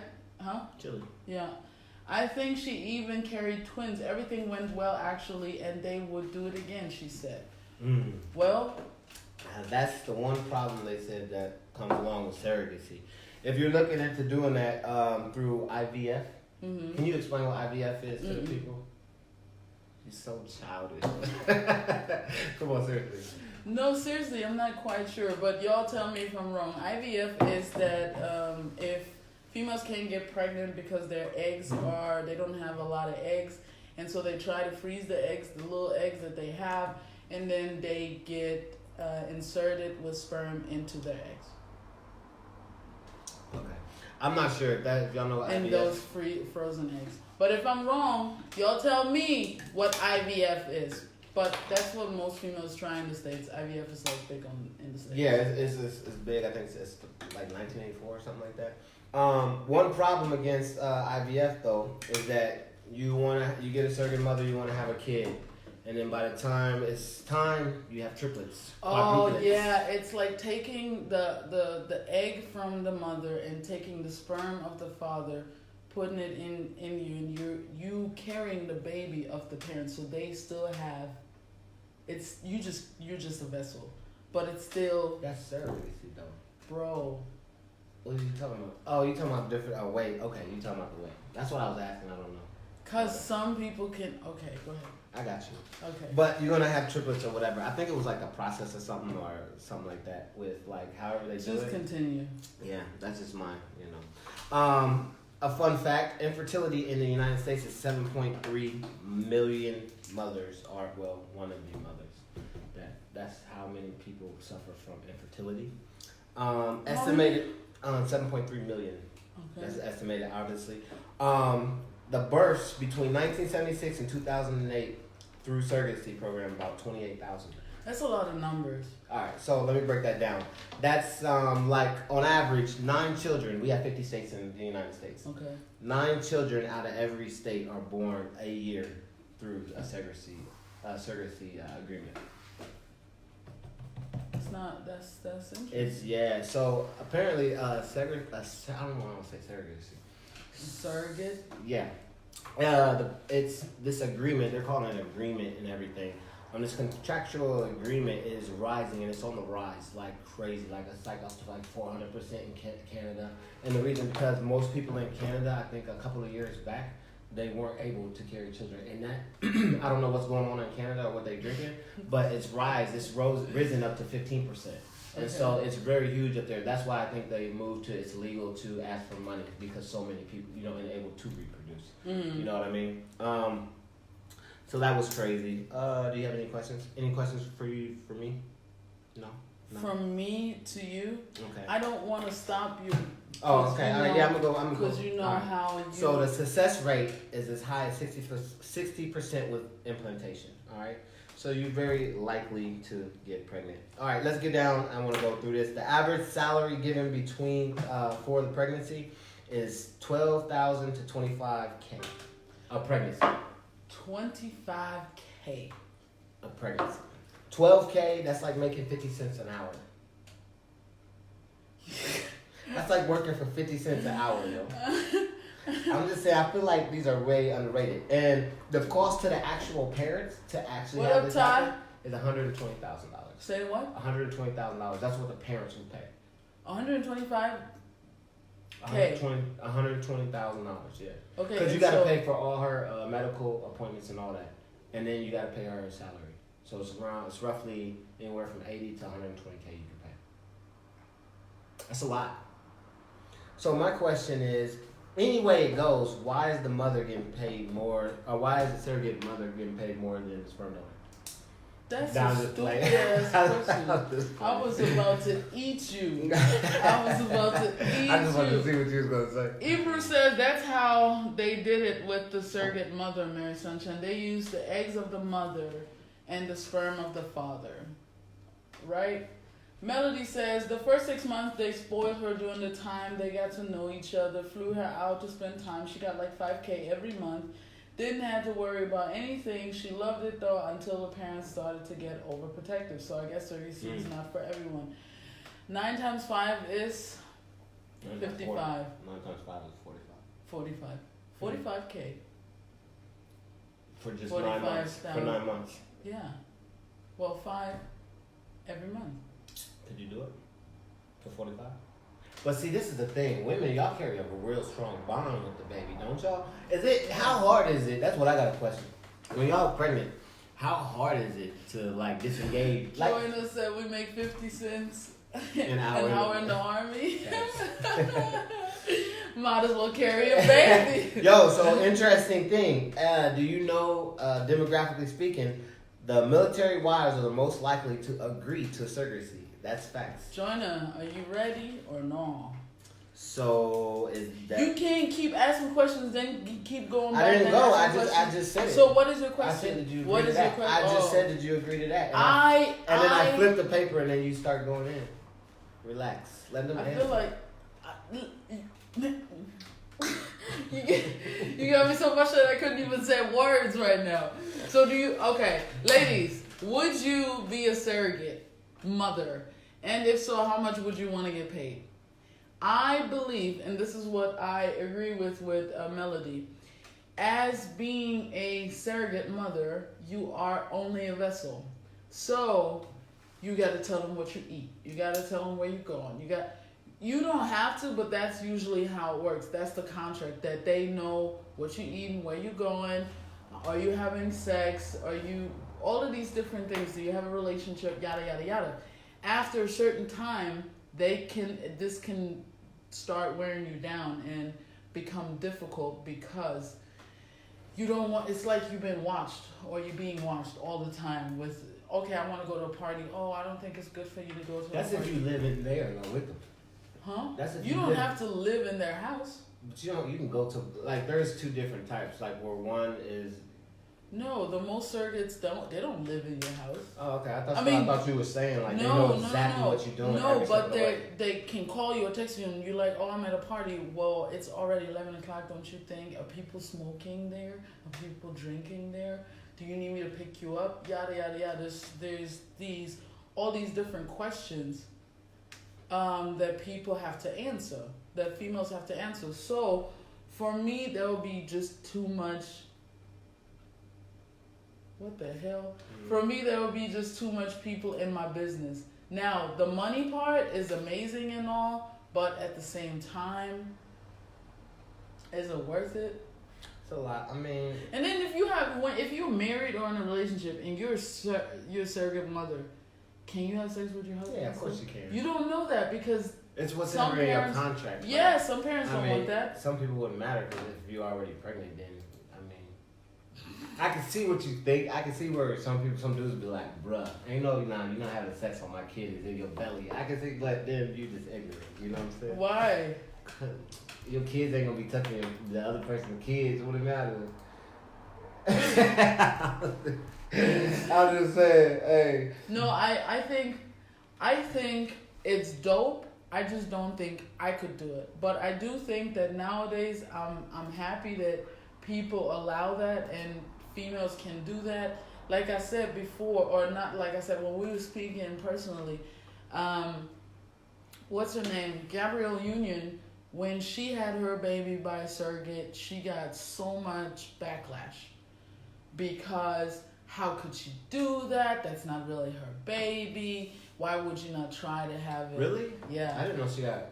Yeah. I think she even carried twins. Everything went well, actually, and they would do it again, she said. Mm. Well, that's the one problem they said that comes along with surrogacy. If you're looking into doing that through IVF, can you explain what IVF is to the people? You're so childish. Come on, seriously. No, seriously, I'm not quite sure, but y'all tell me if I'm wrong. IVF is that if females can't get pregnant because their eggs they don't have a lot of eggs, and so they try to freeze the eggs, the little eggs that they have, and then they get inserted with sperm into their eggs. Okay. I'm not sure if y'all know what and IVF those frozen eggs. But if I'm wrong, y'all tell me what IVF is. But that's what most females try in the States. IVF is like big in the States. Yeah, it's big. I think it's like 1984 or something like that. One problem against IVF though is that you get a surrogate mother, you want to have a kid, and then by the time it's time, you have triplets. Oh yeah, it's like taking the egg from the mother and taking the sperm of the father, putting it in you, and you carrying the baby of the parents, so they still have. You're just a vessel, but it's still. That's surrogacy though. Bro. What are you talking about? Oh, you talking about different weight. Okay, you talking about the weight. That's what I was asking. I don't know. Cause some people can. Okay, go ahead. I got you. Okay. But you're gonna have triplets or whatever. I think it was like a process or something like that with like however they do it. Just continue. Yeah, that's just mine. A fun fact: infertility in the United States is 7.3 million mothers want to be mothers. That's how many people suffer from infertility. Estimated 7.3 million. Okay. That's estimated, obviously. The births between 1976 and 2008 through surrogacy program about 28,000. That's a lot of numbers. All right, so let me break that down. That's like on average 9 children. We have 50 states in the United States. Okay. 9 children out of every state are born a year through a surrogacy agreement. It's not. That's interesting. It's So apparently, I don't want to say surrogacy. Surrogate. Yeah. It's this agreement. They're calling it an agreement and everything. This contractual agreement is rising, and it's on the rise like crazy. Like it's like up to like 400% in Canada. And the reason because most people in Canada, I think a couple of years back, they weren't able to carry children. And that I don't know what's going on in Canada or what they're drinking, but it's risen up to 15%. And so it's very huge up there. That's why I think they moved to it's legal to ask for money because so many people, are able to reproduce. You know what I mean? So that was crazy. Do you have any questions? Any questions for me? No? From me to you? Okay. I don't want to stop you. Oh, okay. All right. Yeah, I'm gonna go. Because you know how you... So the success rate is as high as 60% with implantation. All right. So you're very likely to get pregnant. All right, let's get down. I want to go through this. The average salary given for the pregnancy is $12,000 to $25,000 a pregnancy. $25,000 a pregnancy. $12,000. That's like making 50 cents an hour. That's like working for 50 cents an hour, yo. I'm just saying, I feel like these are way underrated. And the cost to the actual parents to actually have this happen is $120,000. Say what? $120,000. That's what the parents would pay. $125,000. $120,000, yeah. Okay. Because you got to pay for all her medical appointments and all that, and then you got to pay her salary. So it's roughly anywhere from $80,000 to $120,000 you can pay. That's a lot. So my question is, any way it goes, why is the mother getting paid more, or why is the surrogate mother getting paid more than the sperm donor? That's a stupid ass question. I was about to eat you. I just wanted to see what you was going to say. Ebru says that's how they did it with the surrogate mother, Mary Sunshine. They used the eggs of the mother and the sperm of the father. Right? Melody says the first 6 months they spoiled her during the time they got to know each other, flew her out to spend time. She got like $5,000 every month. Didn't have to worry about anything. She loved it though until the parents started to get overprotective. So I guess surrogacy is not for everyone. 9 times 5 is 55. 9 times 5 is 45. 45K. For just 9 months. For 9 months. Yeah. Well, 5 every month. Could you do it? For 45? But see, this is the thing. Women, y'all carry a real strong bond with the baby, don't y'all? How hard is it? That's what I got a question. When y'all pregnant, how hard is it to like disengage? Joanna said we make 50 cents an hour in the army. Might as well carry a baby. Yo, so interesting thing. Do you know, demographically speaking, the military wives are the most likely to agree to surrogacy? That's facts. Joanna, are you ready or no? So is that? You can't keep asking questions, then keep going back. I didn't go. I just said it. So what is your question? I said, did you agree what to is that? Your question? I just said, did you agree to that? And then I flipped the paper, and then you start going in. Relax. Let them I answer. feel like you got me so much that I couldn't even say words right now. So okay, ladies, would you be a surrogate mother? And if so, how much would you want to get paid? I believe, and this is what I agree with Melody, as being a surrogate mother, you are only a vessel. So you got to tell them what you eat. You got to tell them where you're going. You don't have to, but that's usually how it works. That's the contract, that they know what you're eating, where you're going. Are you having sex? All of these different things. Do you have a relationship? Yada, yada, yada. After a certain time, this can start wearing you down and become difficult because you don't want, it's like you've been watched or you're being watched all the time with, okay, I want to go to a party. Oh, I don't think it's good for you to go to a party. That's if you live in there and go with them. Huh? That's if you don't have to live in their house. But you can go to, like, there's 2 different types. Like, where one is... No, the most surrogates don't live in your house. Oh, okay. I thought you were saying, like, they know exactly what you're doing. No, but they can call you or text you and you're like, oh, I'm at a party. Well, it's already 11 o'clock, don't you think? Are people smoking there? Are people drinking there? Do you need me to pick you up? Yada, yada, yada. There's all these different questions that people have to answer, that females have to answer. So, for me, that would be just too much... What the hell? For me, there would be just too much people in my business. Now, the money part is amazing and all, but at the same time, is it worth it? It's a lot. I mean... And then if you're married or in a relationship and you're a surrogate mother, can you have sex with your husband? Yeah, of course you can. You don't know that because... It's what's in your contract. Yeah, some parents don't want that. Some people wouldn't matter because if you're already pregnant, then... I can see what you think. I can see where some dudes be like, bruh, ain't no, you're not having sex on my kid. It's in your belly. I can see, but then you just ignorant. You know what I'm saying? Why? Your kids ain't gonna be touching the other person's kids. What it matter? I'm just saying, hey. No, I think it's dope. I just don't think I could do it. But I do think that nowadays I'm happy that people allow that and females can do that. Like I said before, or not like I said when we were speaking personally, what's her name? Gabrielle Union, when she had her baby by a surrogate, she got so much backlash. Because how could she do that? That's not really her baby. Why would you not try to have it? Really? Yeah. I didn't know she got...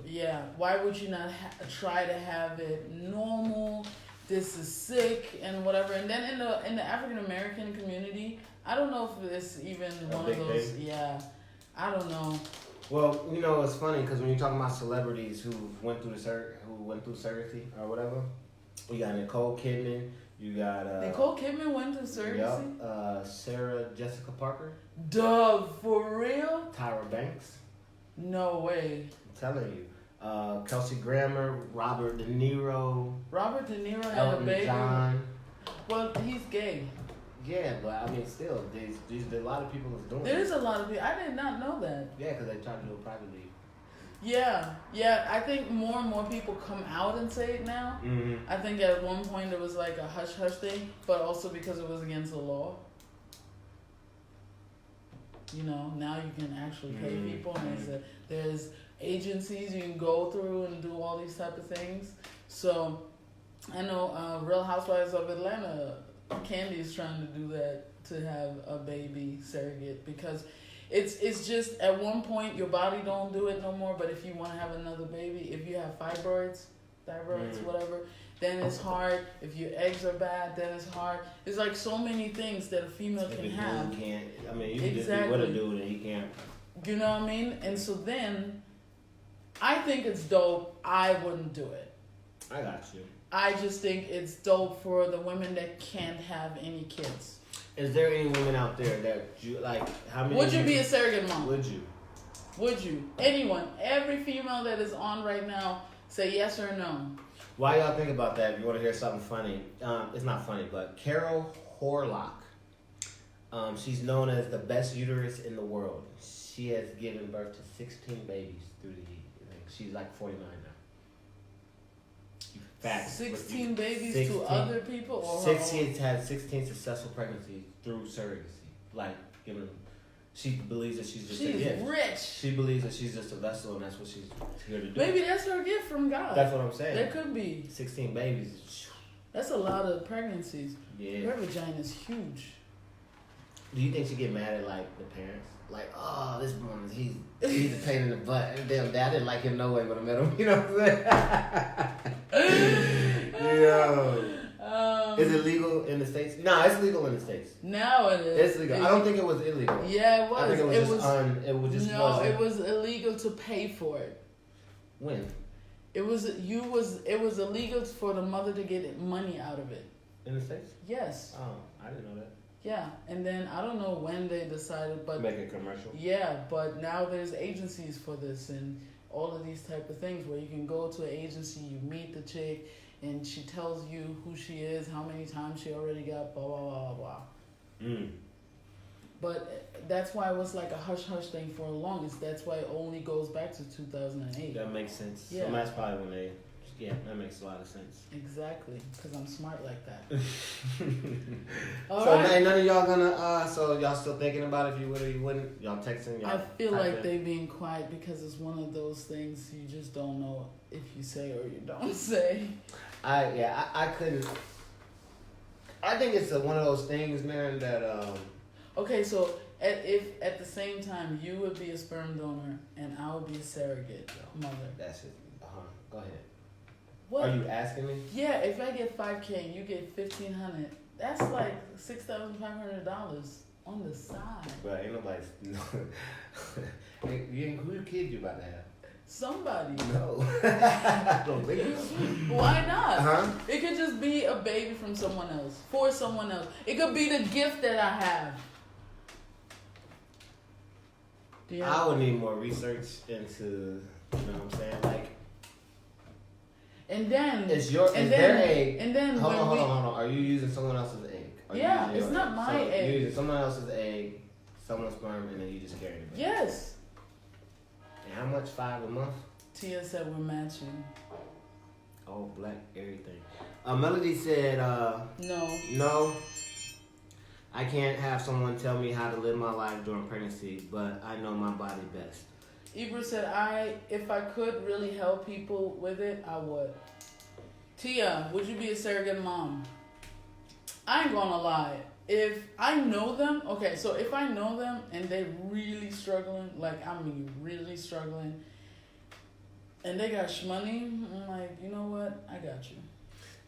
Yeah. Why would you not try to have it normal? This is sick and whatever. And then in the African American community, I don't know if it's even one of those. Thing. Yeah, I don't know. Well, it's funny because when you're talking about celebrities who went through surrogacy or whatever, you got Nicole Kidman. You got Nicole Kidman went through surrogacy. Yep. Sarah Jessica Parker. Duh, for real? Tyra Banks. No way. I'm telling you. Kelsey Grammer, Robert De Niro. Robert De Niro had Elton a baby. John. Well, he's gay. Yeah, but I mean, still, there's a lot of people that's doing There's it. a lot of people. I did not know that. Yeah, because they try to do it privately. Yeah. I think more and more people come out and say it now. Mm-hmm. I think at one point there was like a hush hush thing, but also because it was against the law. You know, now you can actually pay people, and there's agencies you can go through and do all these type of things. So I know Real Housewives of Atlanta, Candy is trying to do that, to have a baby surrogate, because it's just at one point your body don't do it no more, but if you want to have another baby, if you have fibroids, whatever, then it's hard. If your eggs are bad, then it's hard. There's like so many things that a female can have. You can't. I mean, you can just be with a dude and he can't. You know what I mean? And so then, I think it's dope. I wouldn't do it. I got you. I just think it's dope for the women that can't have any kids. Is there any women out there that you like? How many? Would you be a surrogate mom? Would you? Would you? Anyone? Every female that is on right now, say yes or no. Why y'all think about that? If you want to hear something funny, it's not funny, but Carol Horlock. She's known as the best uterus in the world. She has given birth to 16 babies through the. She's like 49 now. Facts. 16 babies 16. to other people, or She's had 16 successful pregnancies through surrogacy. Like, giving them. She believes that she's just a gift. Rich. She believes that she's just a vessel, and that's what she's here to do. Maybe that's her gift from God. That's what I'm saying. There could be 16 babies. That's a lot of pregnancies. Yeah. Her vagina is huge. Do you think she get mad at like the parents? Like, oh, this woman, he's a pain in the butt. And damn, dad didn't like him no way when I met him. You know what I'm saying? Yo. Is it legal in the States? No, it's legal in the States. Now it is. It's legal. I don't think it was illegal. Yeah, it was. I think it was illegal to pay for it. When? It was illegal for the mother to get money out of it. In the States? Yes. Oh, I didn't know that. Yeah, and then I don't know when they decided, but make a commercial. Yeah, but now there's agencies for this and all of these type of things where you can go to an agency, you meet the chick, and she tells you who she is, how many times she already got, blah blah blah blah. But that's why it was like a hush hush thing for the longest. That's why it only goes back to 2008. That makes sense. Yeah. So that's probably when they. Yeah, that makes a lot of sense. Exactly, because I'm smart like that. So right. None of y'all gonna. So y'all still thinking about if you would or you wouldn't? Y'all texting? Y'all I feel like they being quiet because it's one of those things you just don't know if you say or you don't say. I couldn't. I think it's one of those things, man. That Okay, so if at the same time you would be a sperm donor and I would be a surrogate mother. That's it. Go ahead. What? Are you asking me? Yeah, if I get $5,000 and you get $1,500, that's like $6,500 on the side. But ain't nobody. Who kid you about to have? Somebody. No. Don't think so. Why not? Uh-huh. It could just be a baby from someone else, for someone else. It could be the gift that I have. I would need more research into, you know what I'm saying? Like, and then it's their egg. And then hold on. Are you using someone else's egg? It's not my egg. You're using someone else's egg, someone's sperm, and then you just carry it. Yes. And how much? $5 a month? Tia said we're matching. Oh, black everything. Melody said, No. I can't have someone tell me how to live my life during pregnancy, but I know my body best. Ibra said, if I could really help people with it, I would. Tia, would you be a surrogate mom? I ain't gonna lie. If I know them, okay, so if I know them and they're really struggling, like I mean really struggling, and they got money, I'm like, you know what? I got you.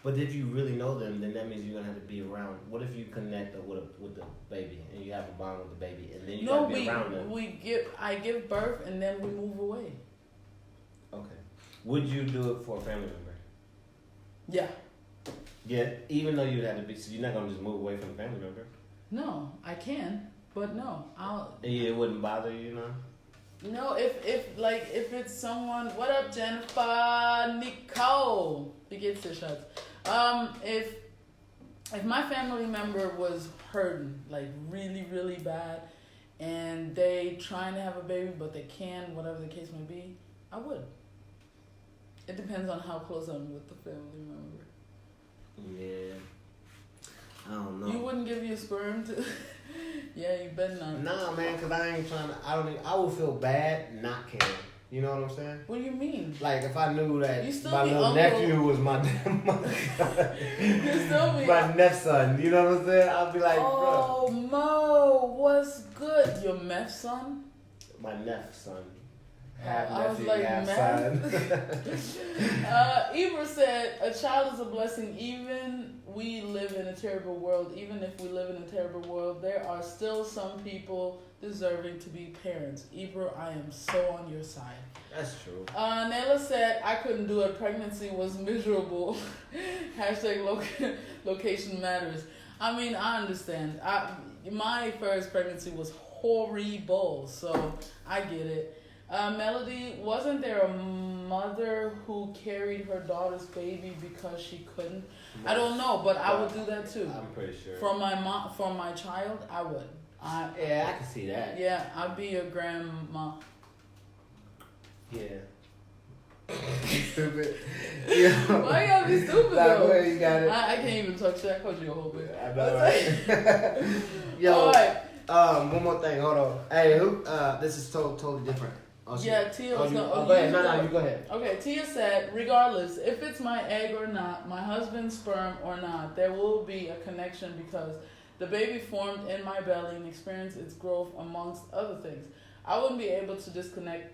But if you really know them, then that means you're gonna have to be around. What if you connect with the baby and you have a bond with the baby, and then you gotta be around them? I give birth and then we move away. Okay. Would you do it for a family member? Yeah. Yeah, even though you'd have to be, so you're not gonna just move away from a family member. No, I can, but no, It wouldn't bother you, no. No, if it's someone. What up, Jennifer? Nicole. Wie geht's dir, Schatz? If if my family member was hurting, like really, really bad, and they trying to have a baby but they can, whatever the case may be, I would. It depends on how close I'm with the family member. Yeah. I don't know. You wouldn't give your sperm to? Yeah, you better not. Nah, man, cause I ain't trying to. I would feel bad not caring. You know what I'm saying? What do you mean? Like if I knew that You still my be little uncle. nephew was my You still be my nepson. You know what I'm saying? I'd be like, bro. oh, Mo, what's good? Your meth son? My nepson. Half I was nephew, like, half meth? son. Ibra said, a child is a blessing. Even we live in a terrible world. Even if we live in a terrible world, there are still some people deserving to be parents. Ibra, I am so on your side. That's true. Nayla said, I couldn't do it. Pregnancy was miserable. Hashtag location matters. I mean, I understand. My first pregnancy was horrible, so I get it. Melody, wasn't there a mother who carried her daughter's baby because she couldn't? I don't know, but I would do that too. I'm pretty sure. For my mom, for my child, I would. Yeah, I can see that. Yeah, I'd be your grandma. Yeah. Stupid. Yeah. Why you gotta be stupid Nah, though? go ahead, you got it. I can't even talk shit. I called you a whole bit. I know, right? Yo, all right. one more thing. Hold on. Hey, who? This is totally different. Oh, Yeah, Tia was gonna. go ahead. No, you go ahead. Okay, Tia said, regardless, if it's my egg or not, my husband's sperm or not, there will be a connection because the baby formed in my belly and experienced its growth amongst other things. I wouldn't be able to disconnect.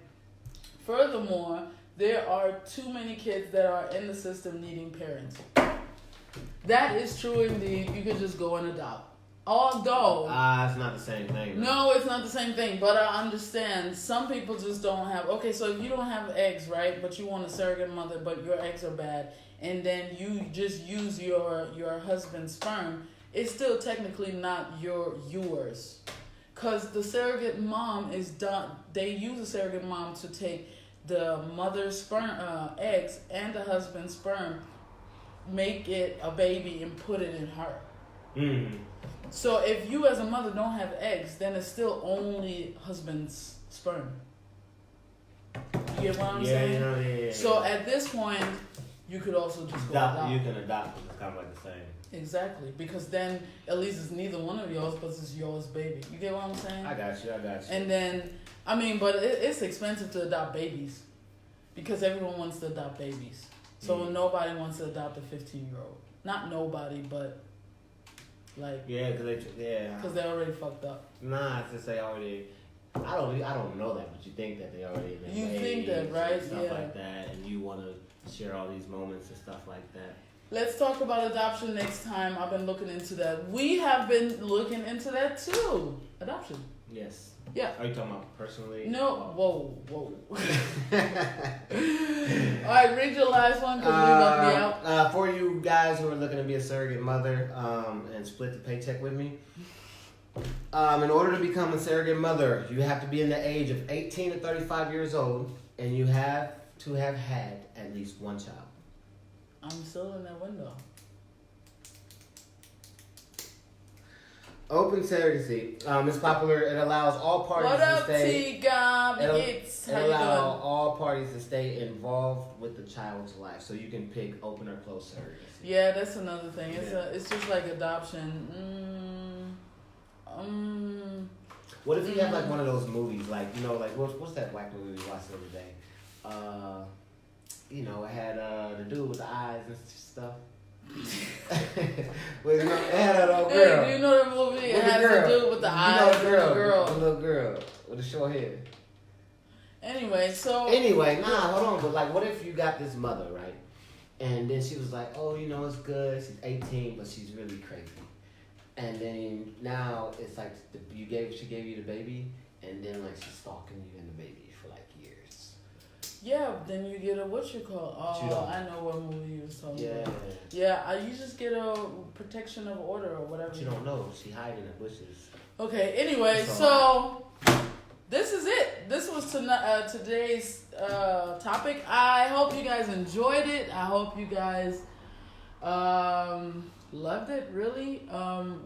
Furthermore, there are too many kids that are in the system needing parents. That is true indeed. You could just go and adopt. Although... it's not the same thing. No, it's not the same thing, but I understand. Some people just don't have... Okay, so if you don't have eggs, right, but you want a surrogate mother, but your eggs are bad, and then you just use your husband's sperm, it's still technically not yours. Because the surrogate mom is done... They use a surrogate mom to take the mother's sperm, eggs and the husband's sperm, make it a baby, and put it in her. Mm. So if you as a mother don't have eggs, then it's still only husband's sperm. You get what I'm saying? Yeah. So at this point, you could also just go adopt. You can adopt them. It's kind of like the same. Exactly, because then at least it's neither one of yours, but it's yours, baby. You get what I'm saying? I got you. And then, I mean, but it's expensive to adopt babies, because everyone wants to adopt babies. So nobody wants to adopt a 15-year-old. Not nobody, but like because they're already fucked up. Nah, it's just they already. I don't know that, but you think that they already. You think that, right? And stuff Yeah. like that, and you want to share all these moments and stuff like that. Let's talk about adoption next time. I've been looking into that. We have been looking into that too. Adoption. Yes. Yeah. Are you talking about personally? No. Whoa. All right, read your last one because we're about to be out. For you guys who are looking to be a surrogate mother and split the paycheck with me, in order to become a surrogate mother, you have to be in the age of 18 to 35 years old, and you have to have had at least one child. I'm still in that window. Open surrogacy. It's popular. It allows all parties What to up, stay. T-Gob? It How you allows doing? all parties to stay involved with the child's life, so you can pick open or closed surrogacy. Yeah, that's another thing. Yeah. It's just like adoption. What if you have like one of those movies, like like what's that black movie we watched the other day? It had the dude with the eyes and stuff. Well, it had that old girl. Hey, do you know that movie? It has the dude with the eyes and the girl. The little girl with the short hair. Anyway, hold on. But like, what if you got this mother, right? And then she was like, oh, it's good. She's 18, but she's really crazy. And then now it's like she gave you the baby, and then like she's stalking you and the baby for like years. Yeah, then you get a Oh, I know what movie you was talking about. Yeah, you just get a protection of order or whatever. You don't know. She hiding in the bushes. Okay. Anyway, so this is it. This was today's topic. I hope you guys enjoyed it. I hope you guys Loved it, really.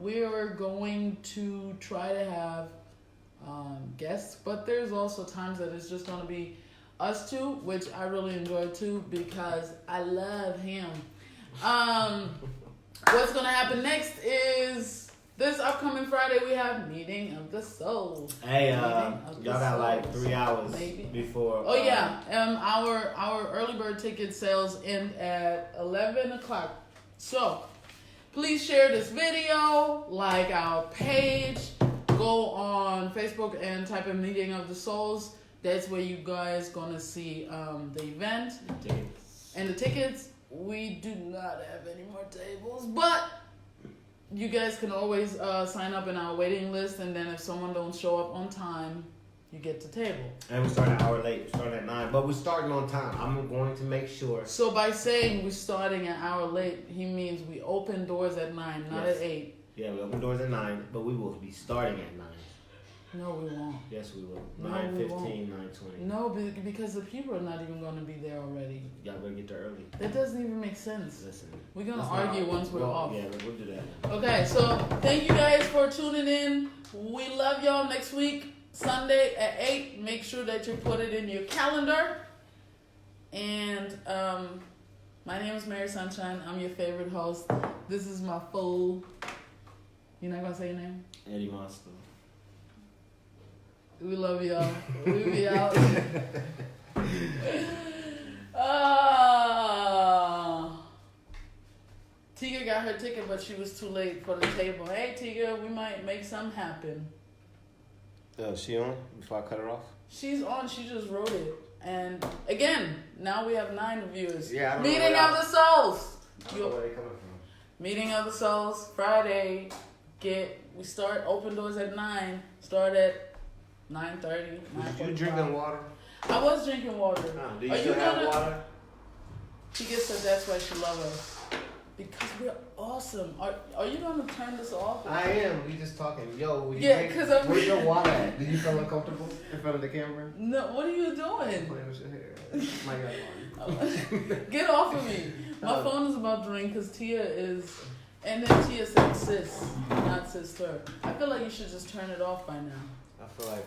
We are going to try to have guests, but there's also times that it's just going to be us two, which I really enjoy too because I love him. What's going to happen next is this upcoming Friday we have Meeting of the Souls. Hey, y'all got like 3 hours before. Oh yeah, our early bird ticket sales end at 11 o'clock. So please share this video, like our page, go on Facebook and type in Meeting of the Souls. That's where you guys gonna see the event and the tickets. We do not have any more tables, but you guys can always sign up in our waiting list, and then if someone don't show up on time, you get the table. And we start an hour late. We start at 9, but we're starting on time. I'm going to make sure. So by saying we're starting an hour late, he means we open doors at 9, not at 8. Yeah, we open doors at 9, but we will be starting at 9. No, we won't. Yes, we will. No, 9:15, 9:20. No, because the people are not even going to be there already. Y'all better get there early. That doesn't even make sense. Listen. We're going to argue once we're off. Yeah, we'll do that. Okay, so thank you guys for tuning in. We love y'all. Next week, Sunday at 8. Make sure that you put it in your calendar. And my name is Mary Sunshine. I'm your favorite host. This is my fool. You're not going to say your name? Eddie Monster. We love y'all. We be out. Tiga got her ticket, but she was too late for the table. Hey, Tiga, we might make something happen. Is she on before I cut her off? She's on. She just wrote it. And again, now we have 9 viewers. Yeah, I don't Meeting know of the Souls. I don't know where they coming from. Meeting of the Souls, Friday. We start open doors at 9. Start at 9:30. You drinking water? I was drinking water. Do you still have water? Tiga said that's why she loves us. Because we're awesome. Are you going to turn this off? I am. We just talking. Yo, where's your water at? Did you feel uncomfortable in front of the camera? No, what are you doing? Playing with your hair. My God. Get off of me. My phone is about to ring because Tia is... And then Tia said sis, not sister. I feel like you should just turn it off by now. I feel like